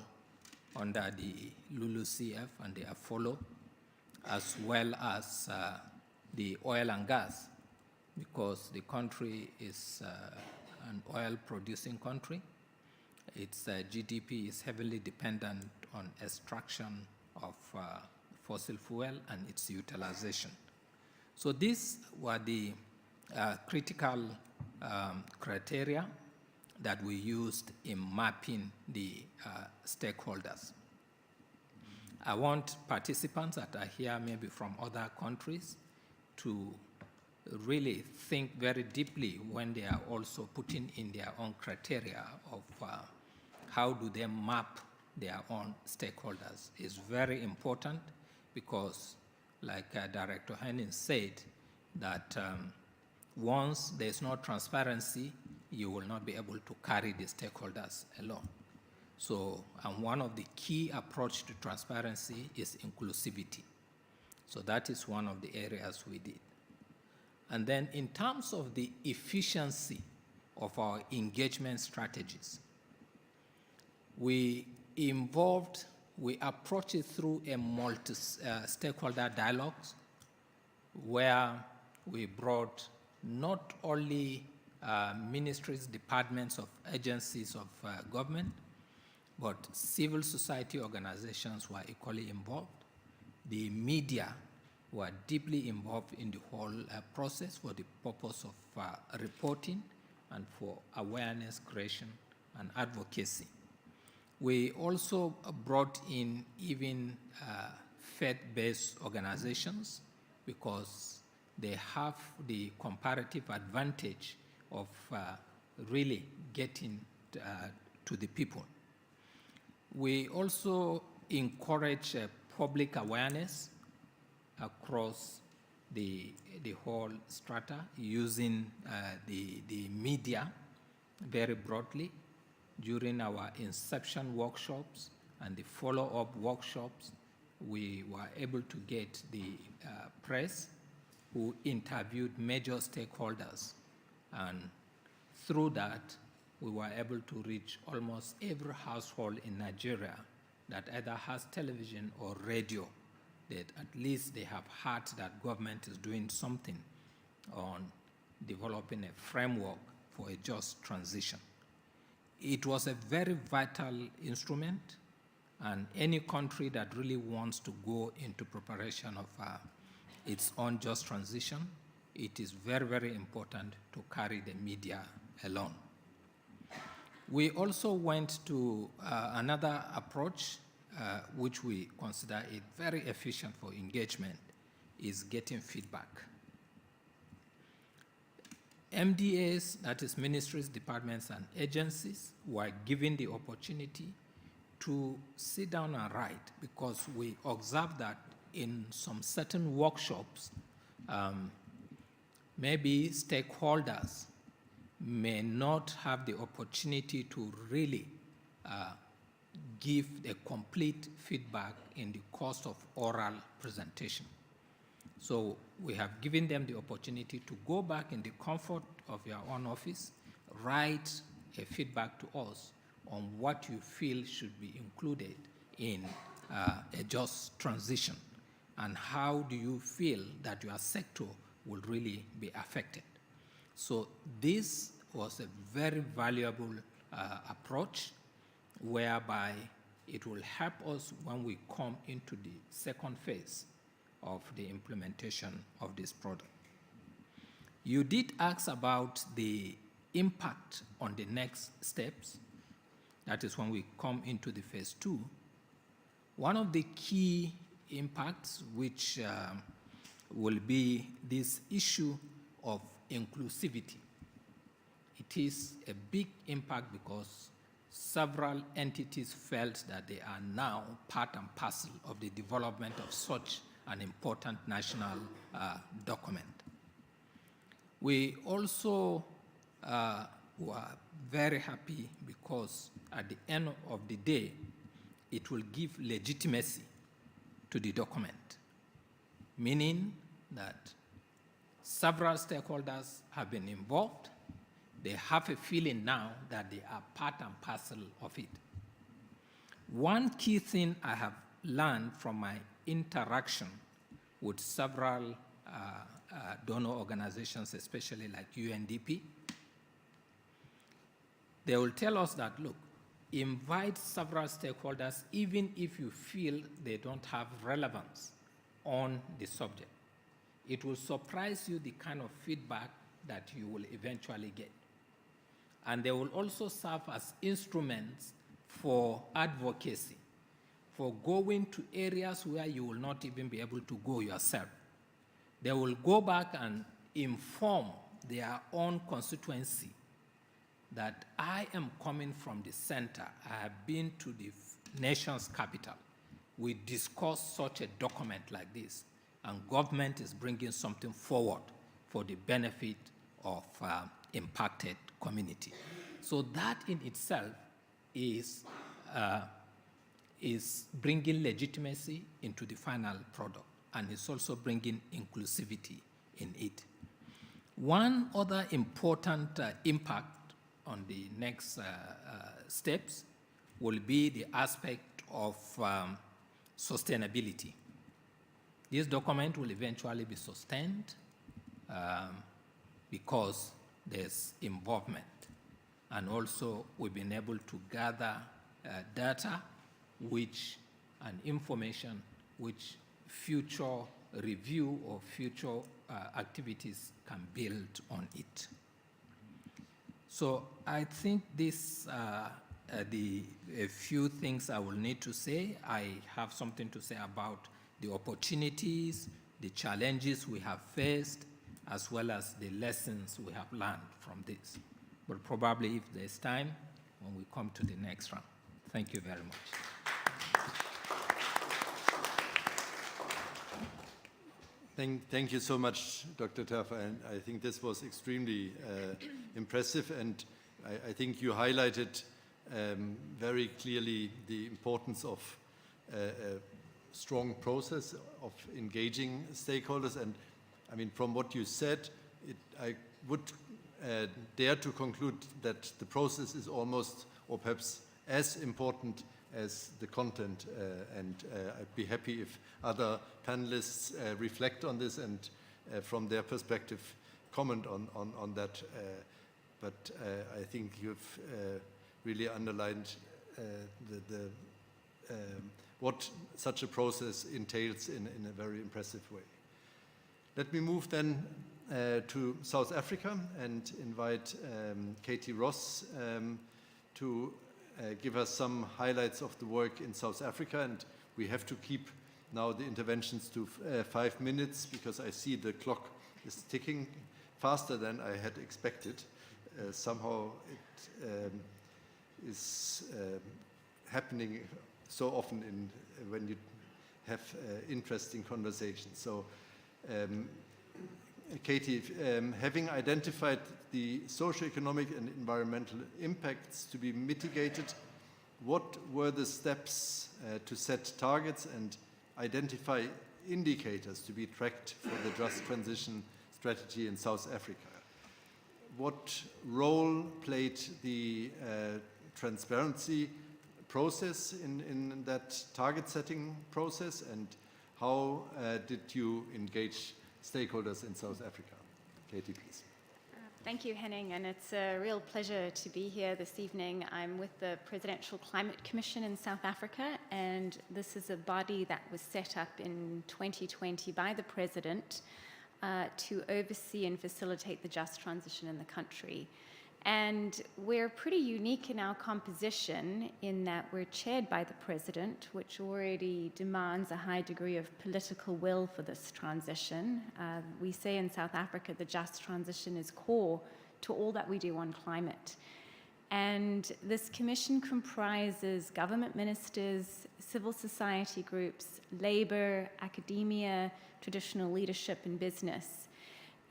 under the LULUCF and the AFOLO, as well as the oil and gas, because the country is an oil-producing country. Its GDP is heavily dependent on extraction of fossil fuel and its utilization. So these were the critical criteria that we used in mapping the stakeholders. I want participants that are here, maybe from other countries, to really think very deeply when they are also putting in their own criteria of how do they map their own stakeholders. It's very important because, like Director Henning said, that once there's no transparency, you will not be able to carry the stakeholders alone. So, and one of the key approach to transparency is inclusivity. So that is one of the areas we did. And then in terms of the efficiency of our engagement strategies, we approach it through a multi-stakeholder dialogues where we brought not only ministries, departments of agencies of government, but civil society organizations were equally involved. The media were deeply involved in the whole process for the purpose of reporting and for awareness creation and advocacy. We also brought in even faith-based organizations because they have the comparative advantage of really getting to the people. We also encourage public awareness across the whole strata using the media very broadly. During our inception workshops and the follow-up workshops, we were able to get the press who interviewed major stakeholders, and through that, we were able to reach almost every household in Nigeria that either has television or radio, that at least they have heard that government is doing something on developing a framework for a just transition. It was a very vital instrument, and any country that really wants to go into preparation of its own just transition, it is very, very important to carry the media alone. We also went to another approach, which we consider it very efficient for engagement, is getting feedback. MDAs, that is ministries, departments, and agencies, were given the opportunity to sit down and write, because we observed that in some certain workshops, maybe stakeholders may not have the opportunity to really give a complete feedback in the course of oral presentation. So we have given them the opportunity to go back in the comfort of your own office, write a feedback to us on what you feel should be included in a just transition, and how do you feel that your sector will really be affected. So this was a very valuable approach, whereby it will help us when we come into the second phase of the implementation of this product. You did ask about the impact on the next steps. That is when we come into the phase 2. One of the key impacts, which will be this issue of inclusivity. It is a big impact because several entities felt that they are now part and parcel of the development of such an important national document. We also were very happy because at the end of the day, it will give legitimacy to the document, meaning that several stakeholders have been involved. They have a feeling now that they are part and parcel of it. One key thing I have learned from my interaction with several donor organizations, especially like UNDP, they will tell us that, look, invite several stakeholders even if you feel they don't have relevance on the subject. It will surprise you the kind of feedback that you will eventually get. And they will also serve as instruments for advocacy, for going to areas where you will not even be able to go yourself. They will go back and inform their own constituency that I am coming from the center. I have been to the nation's capital. We discuss such a document like this, and government is bringing something forward for the benefit of impacted community. So that in itself is bringing legitimacy into the final product, and it's also bringing inclusivity in it. One other important impact on the next steps will be the aspect of sustainability. This document will eventually be sustained because there's involvement. And also, we've been able to gather data and information which future review or future activities can build on it. So I think this a few things I will need to say. I have something to say about the opportunities, the challenges we have faced, as well as the lessons we have learned from this. But probably if there's time, when we come to the next round. Thank you very much. Thank you so much, Dr. Tafa, and I think this was extremely impressive, and I think you highlighted very clearly the importance of a strong process of engaging stakeholders. And I mean, from what you said, I would dare to conclude that the process is almost, or perhaps as important as the content, and I'd be happy if other panelists reflect on this and from their perspective comment on that. But I think you've really underlined what such a process entails in a very impressive way. Let me move then to South Africa and invite Katie Ross to give us some highlights of the work in South Africa. And we have to keep now the interventions to 5 minutes because I see the clock is ticking faster than I had expected. Somehow it is happening so often when you have interesting conversations. So, Katie, having identified the socioeconomic and environmental impacts to be mitigated, what were the steps to set targets and identify indicators to be tracked for the Just Transition strategy in South Africa? What role played the transparency process in that target setting process, and how did you engage stakeholders in South Africa? Katie, please. Thank you, Henning, and it's a real pleasure to be here this evening. I'm with the Presidential Climate Commission in South Africa, and this is a body that was set up in 2020 by the President to oversee and facilitate the just transition in the country. And we're pretty unique in our composition in that we're chaired by the President, which already demands a high degree of political will for this transition. We say in South Africa the just transition is core to all that we do on climate. And this commission comprises government ministers, civil society groups, labor, academia, traditional leadership, and business.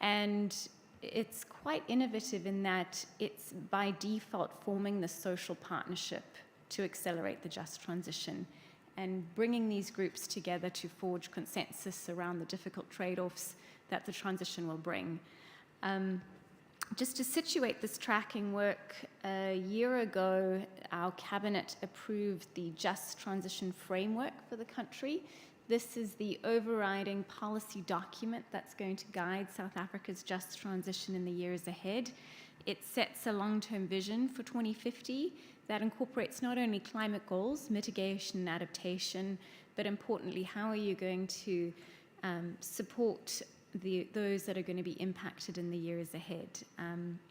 And it's quite innovative in that it's by default forming the social partnership to accelerate the just transition, and bringing these groups together to forge consensus around the difficult trade-offs that the transition will bring. Just to situate this tracking work, a year ago, our cabinet approved the Just Transition Framework for the country. This is the overriding policy document that's going to guide South Africa's just transition in the years ahead. It sets a long-term vision for 2050 that incorporates not only climate goals, mitigation and adaptation, but importantly, how are you going to support those that are going to be impacted in the years ahead.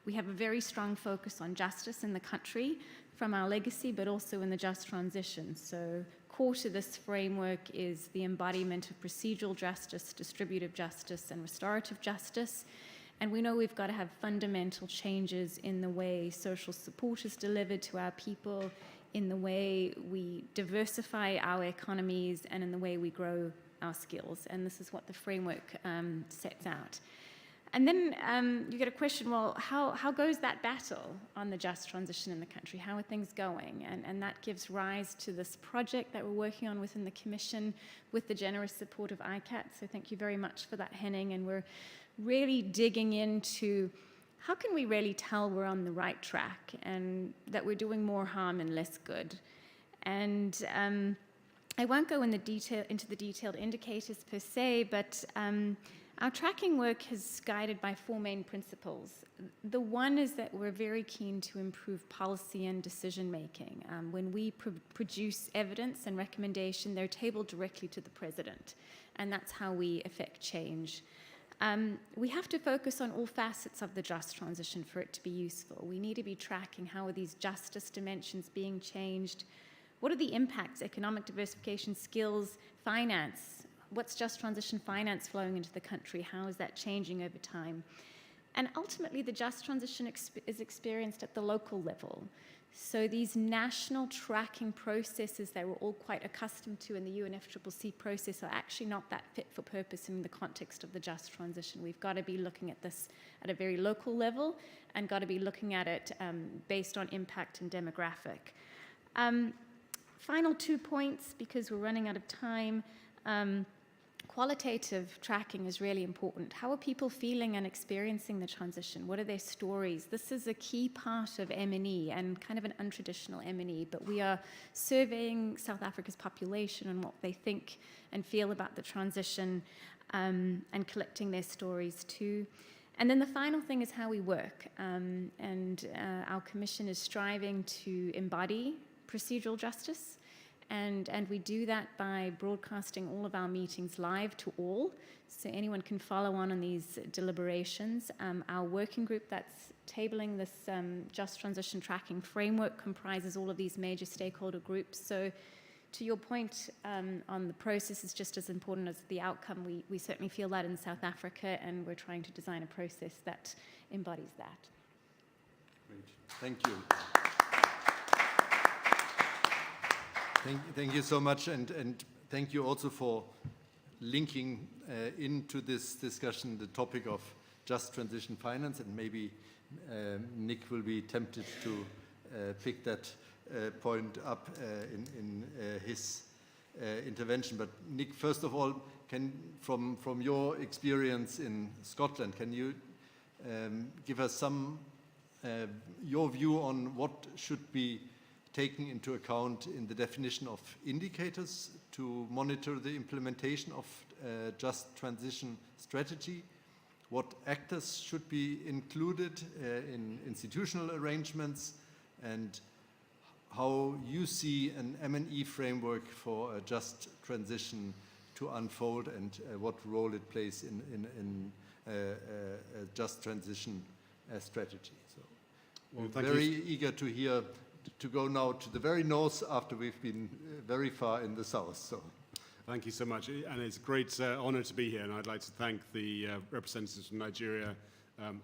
We have a very strong focus on justice in the country from our legacy, but also in the just transition. So core to this framework is the embodiment of procedural justice, distributive justice, and restorative justice. And we know we've got to have fundamental changes in the way social support is delivered to our people, in the way we diversify our economies, and in the way we grow our skills, and this is what the framework sets out. And then you get a question, well, how goes that battle on the just transition in the country? How are things going? And that gives rise to this project that we're working on within the Commission with the generous support of ICAT, so thank you very much for that, Henning, and we're really digging into how can we really tell we're on the right track and that we're doing more harm and less good. And I won't go into the detailed indicators per se, but our tracking work is guided by four main principles. The one is that we're very keen to improve policy and decision making. When we produce evidence and recommendation, they're tabled directly to the President, and that's how we affect change. We have to focus on all facets of the just transition for it to be useful. We need to be tracking how are these justice dimensions being changed. What are the impacts, economic diversification, skills, finance? What's just transition finance flowing into the country? How is that changing over time? And ultimately, the just transition is experienced at the local level. So these national tracking processes that we're all quite accustomed to in the UNFCCC process are actually not that fit for purpose in the context of the just transition. We've got to be looking at this at a very local level and got to be looking at it based on impact and demographic. Final 2 points, because we're running out of time. Qualitative tracking is really important. How are people feeling and experiencing the transition? What are their stories? This is a key part of M&E and kind of an untraditional M&E, but we are surveying South Africa's population and what they think and feel about the transition and collecting their stories too. And then the final thing is how we work. Our commission is striving to embody procedural justice. And we do that by broadcasting all of our meetings live to all, so anyone can follow on these deliberations. Our working group that's tabling this Just Transition Tracking Framework comprises all of these major stakeholder groups. So to your point on the process is just as important as the outcome. We certainly feel that in South Africa, and we're trying to design a process that embodies that. Great. Thank you. Thank you so much, and thank you also for linking into this discussion the topic of just transition finance, and maybe Nick will be tempted to pick that point up in his intervention. But Nick, first of all, from your experience in Scotland, can you give us some your view on what should be taken into account in the definition of indicators to monitor the implementation of just transition strategy? What actors should be included in institutional arrangements, and how you see an M&E framework for a just transition to unfold, and what role it plays in a just transition strategy. So well, we're very eager to hear, to go now to the very north after we've been very far in the south. So, thank you so much, and it's a great honor to be here, and I'd like to thank the representatives from Nigeria,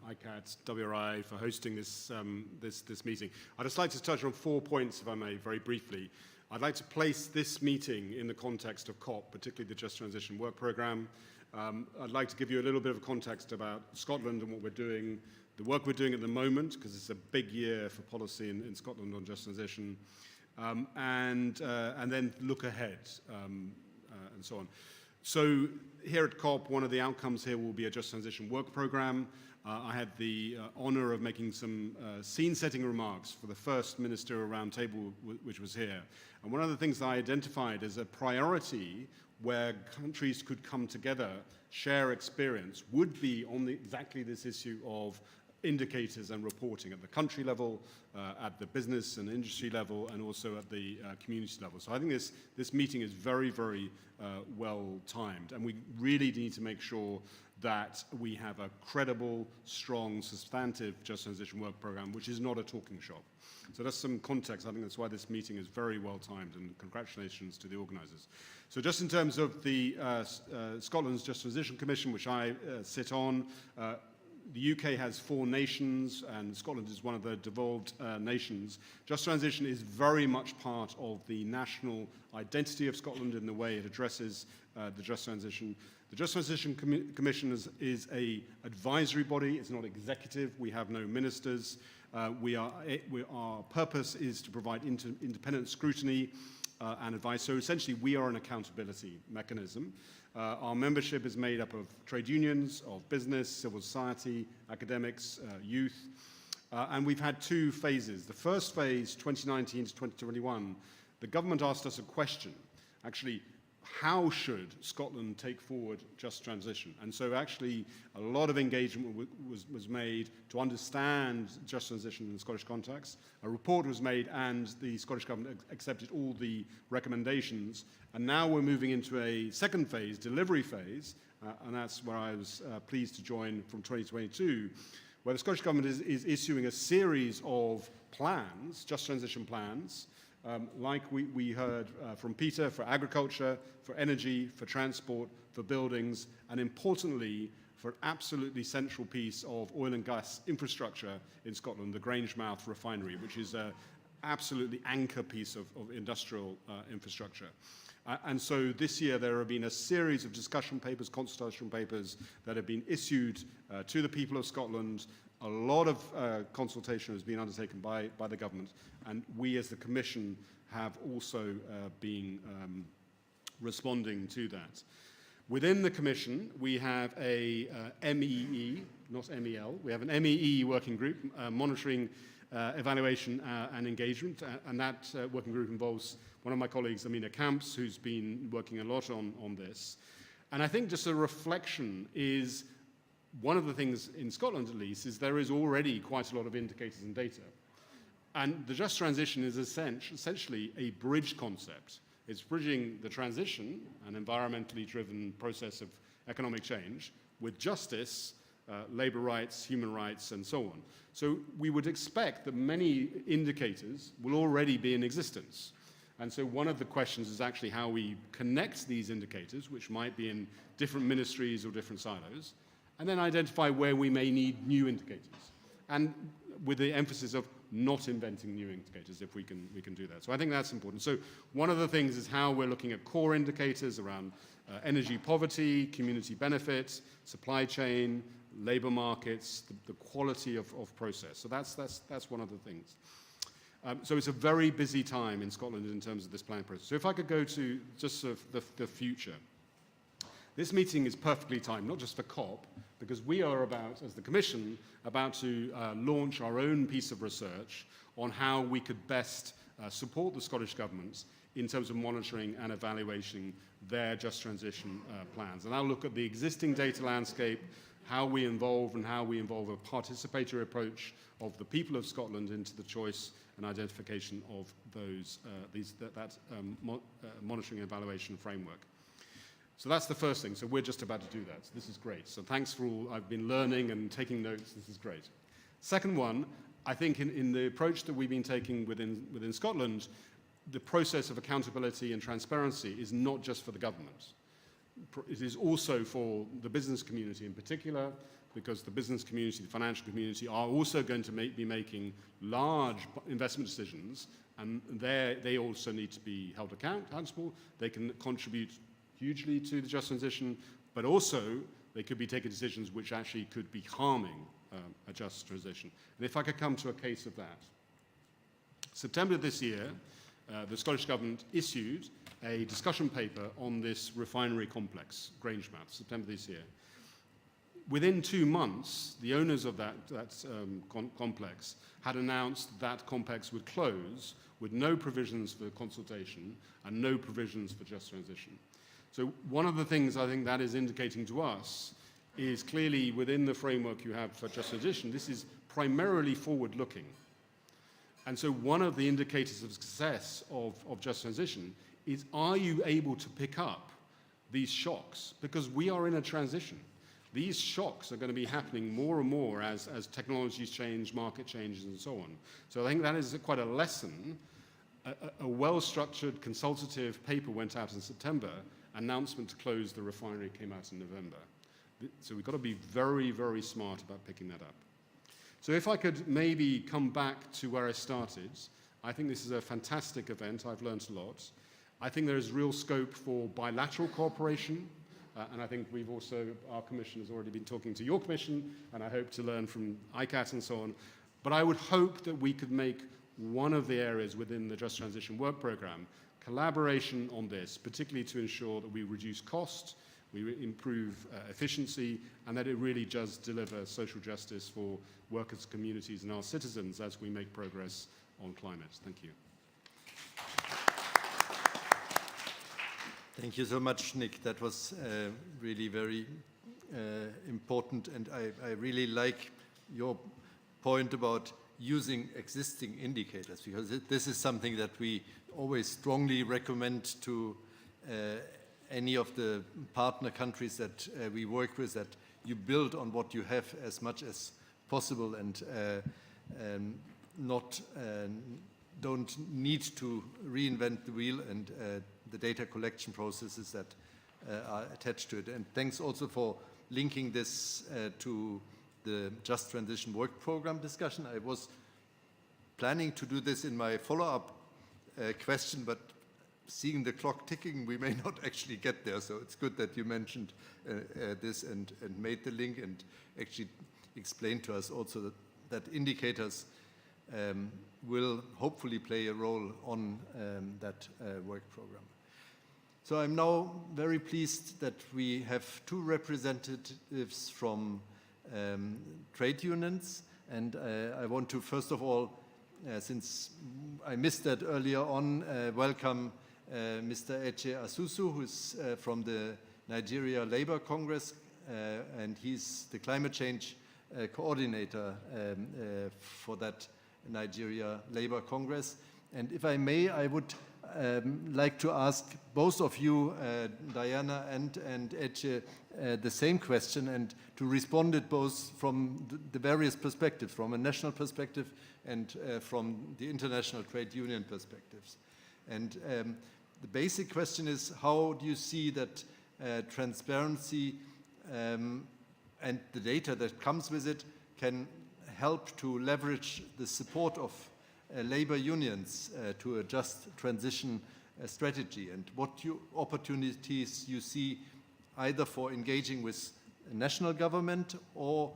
ICAT, WRI for hosting this meeting. I'd just like to touch on 4 points, if I may, very briefly. I'd like to place this meeting in the context of COP, particularly the Just Transition Work Programme. I'd like to give you a little bit of context about Scotland and what we're doing, the work we're doing at the moment, because it's a big year for policy in Scotland on just transition. and then look ahead, and so on. So here at COP, one of the outcomes here will be a Just Transition work program. I had the honor of making some scene-setting remarks for the first ministerial roundtable which was here. And one of the things that I identified as a priority where countries could come together, share experience, would be on exactly this issue of indicators and reporting at the country level, at the business and industry level, and also at the community level. So I think this meeting is very, very well timed, and we really need to make sure that we have a credible, strong, substantive Just Transition work program, which is not a talking shop. So that's some context. I think that's why this meeting is very well timed, and congratulations to the organizers. So just in terms of the Scotland's Just Transition Commission, which I sit on, the UK has 4 nations, and Scotland is one of the devolved nations. Just Transition is very much part of the national identity of Scotland in the way it addresses the Just Transition. The Just Transition Commission is an advisory body. It's not executive. We have no ministers. Our purpose is to provide independent scrutiny and advice. So essentially, we are an accountability mechanism. Our membership is made up of trade unions, of business, civil society, academics, youth, and we've had 2 phases. The first phase, 2019 to 2021, the government asked us a question, actually, how should Scotland take forward Just Transition? And so actually a lot of engagement was made to understand Just Transition in the Scottish context. A report was made and the Scottish Government accepted all the recommendations. And now we're moving into a second phase, delivery phase, and that's where I was pleased to join from 2022, where the Scottish Government is issuing a series of plans, Just Transition plans, like we heard from Peter, for agriculture, for energy, for transport, for buildings, and importantly, for an absolutely central piece of oil and gas infrastructure in Scotland, the Grangemouth refinery, which is an absolutely anchor piece of industrial infrastructure. And so this year there have been a series of discussion papers, consultation papers that have been issued to the people of Scotland. A lot of consultation has been undertaken by the government, and we as the Commission have also been responding to that. Within the Commission, we have a MEE, not MEL, we have an MEE working group, monitoring, evaluation and engagement, and that working group involves one of my colleagues, Amina Camps, who's been working a lot on this. And I think just a reflection is, one of the things in Scotland, at least, is there is already quite a lot of indicators and data. And the Just Transition is essentially a bridge concept. It's bridging the transition, an environmentally driven process of economic change, with justice, labor rights, human rights, and so on. So we would expect that many indicators will already be in existence. And so one of the questions is actually how we connect these indicators, which might be in different ministries or different silos, and then identify where we may need new indicators, and with the emphasis of not inventing new indicators if we can do that. So I think that's important. So one of the things is how we're looking at core indicators around energy poverty, community benefits, supply chain, labor markets, the quality of process. So that's one of the things. So it's a very busy time in Scotland in terms of this planning process. So if I could go to just sort of the future. This meeting is perfectly timed, not just for COP, because we are about, as the Commission, about to launch our own piece of research on how we could best support the Scottish Government in terms of monitoring and evaluating their Just Transition plans. And I'll look at the existing data landscape, how we involve a participatory approach of the people of Scotland into the choice and identification of those monitoring and evaluation framework. So that's the first thing. So we're just about to do that. So this is great. So thanks for all. I've been learning and taking notes. This is great. Second one, I think in the approach that we've been taking within Scotland, the process of accountability and transparency is not just for the government. It is also for the business community in particular, because the business community, the financial community are also going to be making large investment decisions, and they also need to be held accountable. They can contribute hugely to the Just Transition, but also they could be taking decisions which actually could be harming a Just Transition. And if I could come to a case of that. September this year, the Scottish Government issued a discussion paper on this refinery complex, Grangemouth, September this year. Within 2 months, the owners of that complex had announced that complex would close with no provisions for consultation and no provisions for just transition. So one of the things I think that is indicating to us is clearly within the framework you have for just transition, this is primarily forward-looking. And so one of the indicators of success of just transition is, are you able to pick up these shocks? Because we are in a transition. These shocks are going to be happening more and more as technologies change, market changes, and so on. So I think that is quite a lesson. A well-structured consultative paper went out in September. Announcement to close the refinery came out in November. So we've got to be very, very smart about picking that up. So if I could maybe come back to where I started, I think this is a fantastic event. I've learned a lot. I think there is real scope for bilateral cooperation. And I think we've also, our commission has already been talking to your commission, and I hope to learn from ICAT and so on. But I would hope that we could make one of the areas within the Just Transition Work Programme collaboration on this, particularly to ensure that we reduce cost, we improve efficiency, and that it really does deliver social justice for workers, communities, and our citizens as we make progress on climate. Thank you. Thank you so much, Nick. That was really very important, and I really like your point about using existing indicators, because this is something that we always strongly recommend to any of the partner countries that we work with, that you build on what you have as much as possible, and don't need to reinvent the wheel, and the data collection processes that are attached to it. And thanks also for linking this to the Just Transition Work Programme discussion. I was planning to do this in my follow-up question, but seeing the clock ticking, we may not actually get there. So it's good that you mentioned this and made the link, and actually explained to us also that indicators will hopefully play a role on that work program. So I'm now very pleased that we have 2 representatives from trade unions, and I want to first of all, since I missed that earlier on, welcome Mr. Eche Asusu, who's from the Nigeria Labour Congress, and he's the climate change coordinator for that Nigeria Labour Congress. And if I may, I would like to ask both of you, Diana and Eche, the same question, and to respond it both from the various perspectives, from a national perspective and from the international trade union perspectives. And the basic question is, how do you see that transparency and the data that comes with it can help to leverage the support of labor unions to a just transition strategy, and what opportunities you see either for engaging with national government or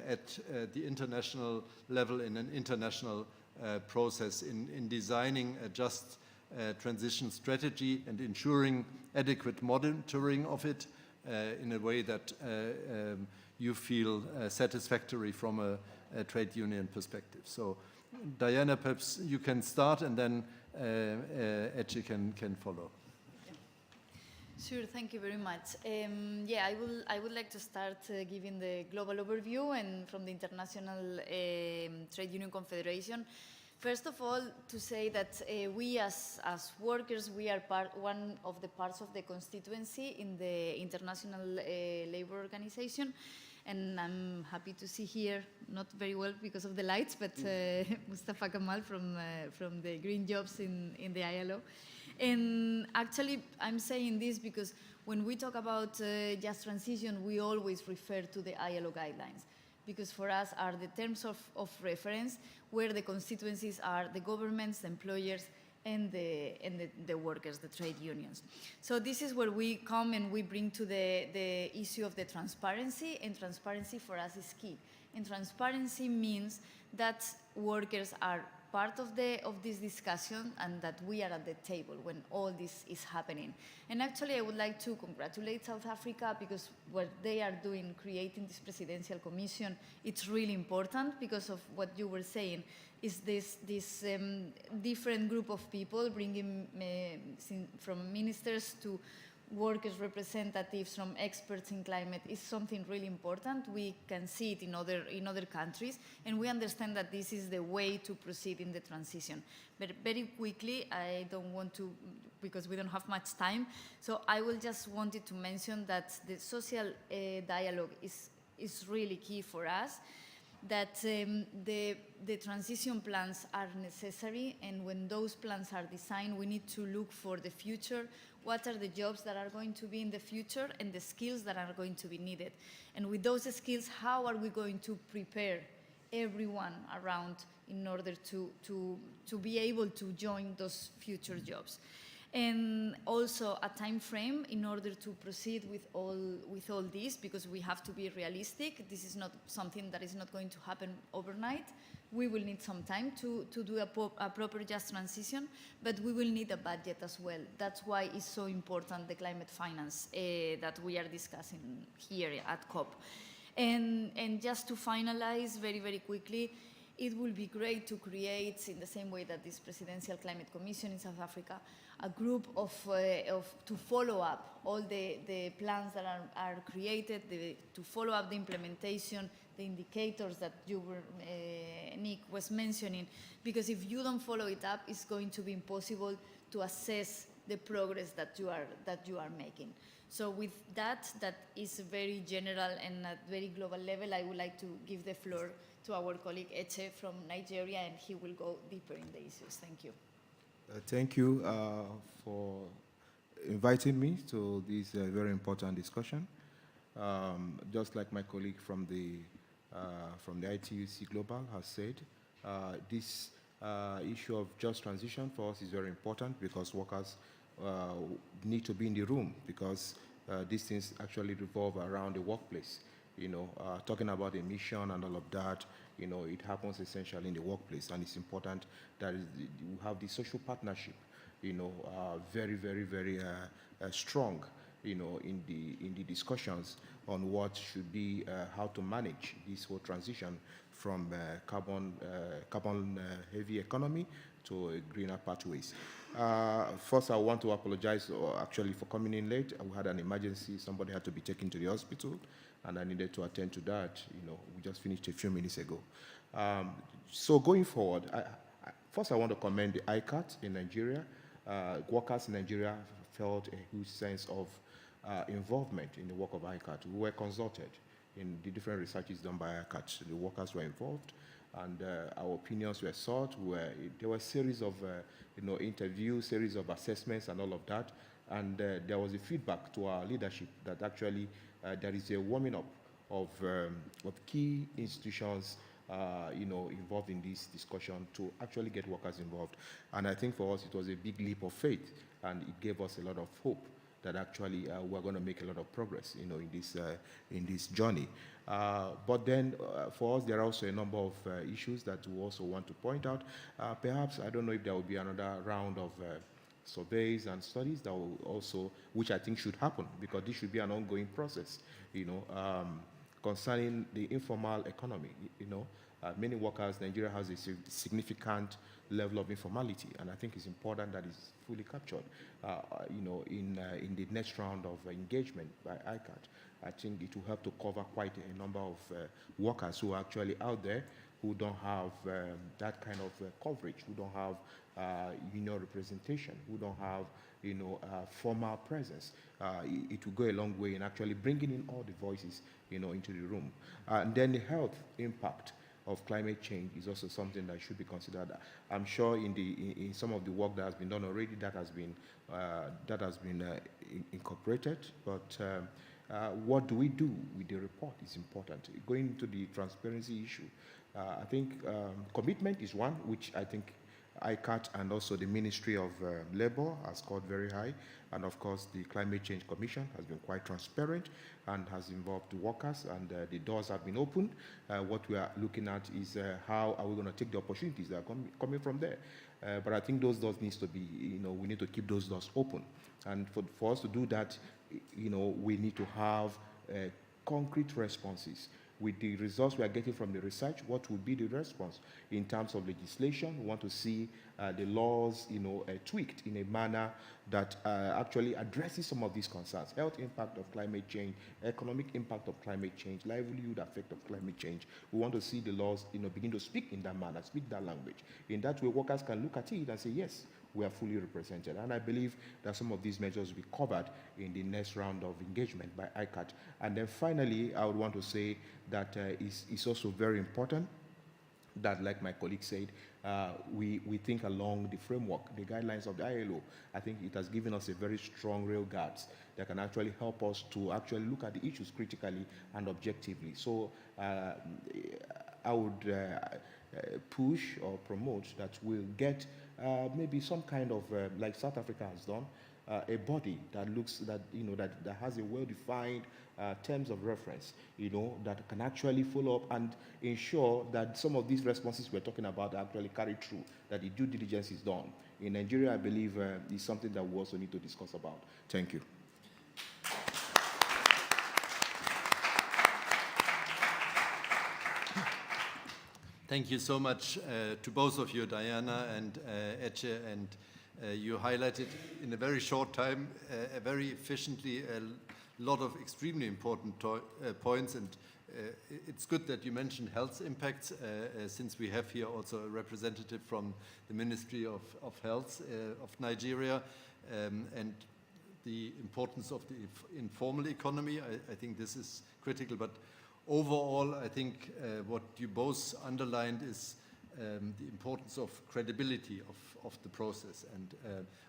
at the international level in an international process in designing a just transition strategy and ensuring adequate monitoring of it in a way that you feel satisfactory from a trade union perspective. So Diana, perhaps you can start, and then Eche can follow. Sure, thank you very much. Yeah, I would like to start giving the global overview, and from the International Trade Union Confederation. First of all, to say that we as workers, we are one of the parts of the constituency in the International Labour Organization. And I'm happy to see here, not very well because of the lights, but Mustafa Kamal from the Green Jobs in the ILO. And actually, I'm saying this because when we talk about just transition, we always refer to the ILO guidelines, because for us are the terms of reference where the constituencies are the governments, the employers, and the workers, the trade unions. So this is where we come and we bring to the issue of the transparency, and transparency for us is key. And transparency means that workers are part of this discussion, and that we are at the table when all this is happening. And actually, I would like to congratulate South Africa, because what they are doing, creating this presidential commission, it's really important because of what you were saying, is this different group of people bringing from ministers to workers, representatives, from experts in climate is something really important. We can see it in other countries, and we understand that this is the way to proceed in the transition. But very quickly, I don't want to, because we don't have much time, so I will just wanted to mention that the social dialogue is really key for us, that the transition plans are necessary, and when those plans are designed, we need to look for the future. What are the jobs that are going to be in the future, and the skills that are going to be needed? And with those skills, how are we going to prepare everyone around in order to be able to join those future jobs? And also a time frame in order to proceed with all this, because we have to be realistic. This is not something that is not going to happen overnight. We will need some time to do a proper just transition, but we will need a budget as well. That's why it's so important, the climate finance that we are discussing here at COP. And just to finalize very, very quickly, it will be great to create, in the same way that this Presidential Climate Commission in South Africa, a group to follow up all the plans that are created, to follow up the implementation, the indicators that you were, Nick was mentioning, because if you don't follow it up, it's going to be impossible to assess the progress that you are making. So with that is very general and at very global level. I would like to give the floor to our colleague Eche from Nigeria, and he will go deeper in the issues. Thank you. Thank you for inviting me to this very important discussion. Just like my colleague from the ITUC Global has said, this issue of just transition for us is very important, because workers need to be in the room, because these things actually revolve around the workplace. You know, talking about emission and all of that, you know, it happens essentially in the workplace, and it's important that you have the social partnership, you know, very, very, very strong, you know, in the discussions on what should be, how to manage this whole transition from carbon heavy economy to greener pathways. First, I want to apologize actually for coming in late. We had an emergency. Somebody had to be taken to the hospital, and I needed to attend to that. You know, we just finished a few minutes ago. So going forward, first I want to commend the ICAT in Nigeria. Workers in Nigeria felt a huge sense of involvement in the work of ICAT. We were consulted in the different researches done by ICAT. The workers were involved, and our opinions were sought. There were a series of you know, interviews, series of assessments and all of that, and there was a feedback to our leadership that actually there is a warming up of key institutions you know, involved in this discussion to actually get workers involved. And I think for us it was a big leap of faith, and it gave us a lot of hope that actually we're going to make a lot of progress, you know, in this journey. But then for us, there are also a number of issues that we also want to point out. Perhaps, I don't know if there will be another round of surveys and studies that will also, which I think should happen, because this should be an ongoing process, you know, concerning the informal economy. You know, many workers, Nigeria has a significant level of informality, and I think it's important that it's fully captured, you know, in the next round of engagement by ICAT. I think it will help to cover quite a number of workers who are actually out there, who don't have that kind of coverage, who don't have union representation, who don't have, you know, formal presence. It will go a long way in actually bringing in all the voices, you know, into the room. And then the health impact of climate change is also something that should be considered. I'm sure in some of the work that has been done already, that has been incorporated. But what do we do with the report is important. Going into the transparency issue, I think commitment is one, which I think ICAT and also the Ministry of Labor has scored very high. And of course, the Climate Change Commission has been quite transparent and has involved the workers, and the doors have been opened. What we are looking at is how are we going to take the opportunities that are coming from there. But I think those doors needs to be, we need to keep those doors open. And for us to do that, we need to have concrete responses. With the results we are getting from the research, what will be the response in terms of legislation? We want to see the laws, tweaked in a manner that actually addresses some of these concerns: health impact of climate change, economic impact of climate change, livelihood effect of climate change. We want to see the laws, begin to speak in that manner, speak that language. In that way, workers can look at it and say, yes, we are fully represented. And I believe that some of these measures will be covered in the next round of engagement by ICAT. And then finally, I would want to say that it's also very important that, like my colleague said, we think along the framework, the guidelines of the ILO. I think it has given us a very strong rail guards that can actually help us to actually look at the issues critically and objectively. So I would push or promote that we'll get maybe some kind of, like South Africa has done, a body that looks, that has a well-defined terms of reference, that can actually follow up and ensure that some of these responses we're talking about are actually carried through, that the due diligence is done. In Nigeria, I believe is something that we also need to discuss about. Thank you. Thank you so much to both of you, Diana and Etche, and you highlighted in a very short time, very efficiently, a lot of extremely important points, and it's good that you mentioned health impacts, since we have here also a representative from the Ministry of Health of Nigeria, and the importance of the informal economy. I think this is critical, but overall, I think what you both underlined is the importance of credibility of the process. And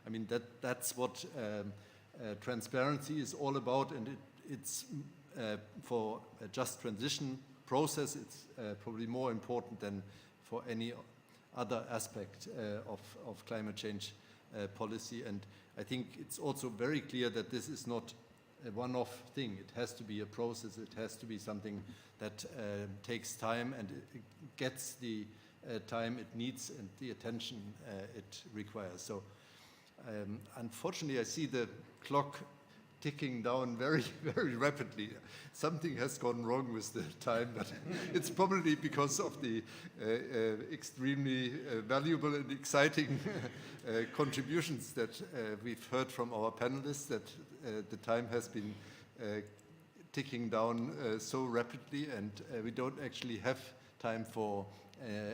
I mean, that's what transparency is all about, and it's for a just transition process, it's probably more important than for any other aspect of climate change policy. And I think it's also very clear that this is not a one-off thing. It has to be a process. It has to be something that takes time, and it gets the time it needs and the attention it requires. So unfortunately, I see the clock ticking down very, very rapidly. Something has gone wrong with the time, but it's probably because of the extremely valuable and exciting contributions that we've heard from our panelists, that the time has been ticking down so rapidly, and we don't actually have time for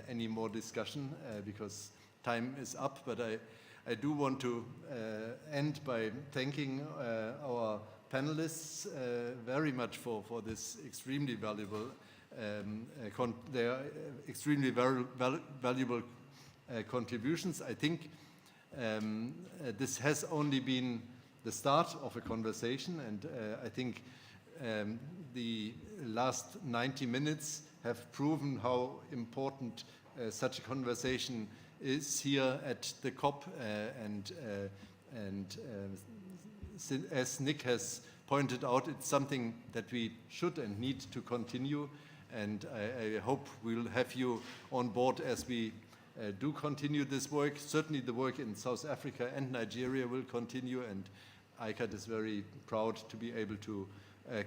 any more discussion because time is up. But I do want to end by thanking our panelists very much for this extremely valuable, their extremely valuable contributions. I think this has only been the start of a conversation, and I think the last 90 minutes have proven how important such a conversation is here at the COP, and as Nick has pointed out, it's something that we should and need to continue, and I hope we'll have you on board as we do continue this work. Certainly the work in South Africa and Nigeria will continue, and ICAT is very proud to be able to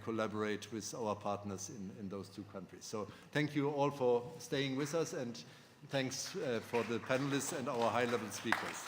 collaborate with our partners in those two countries. So thank you all for staying with us, and thanks for the panelists and our high-level speakers.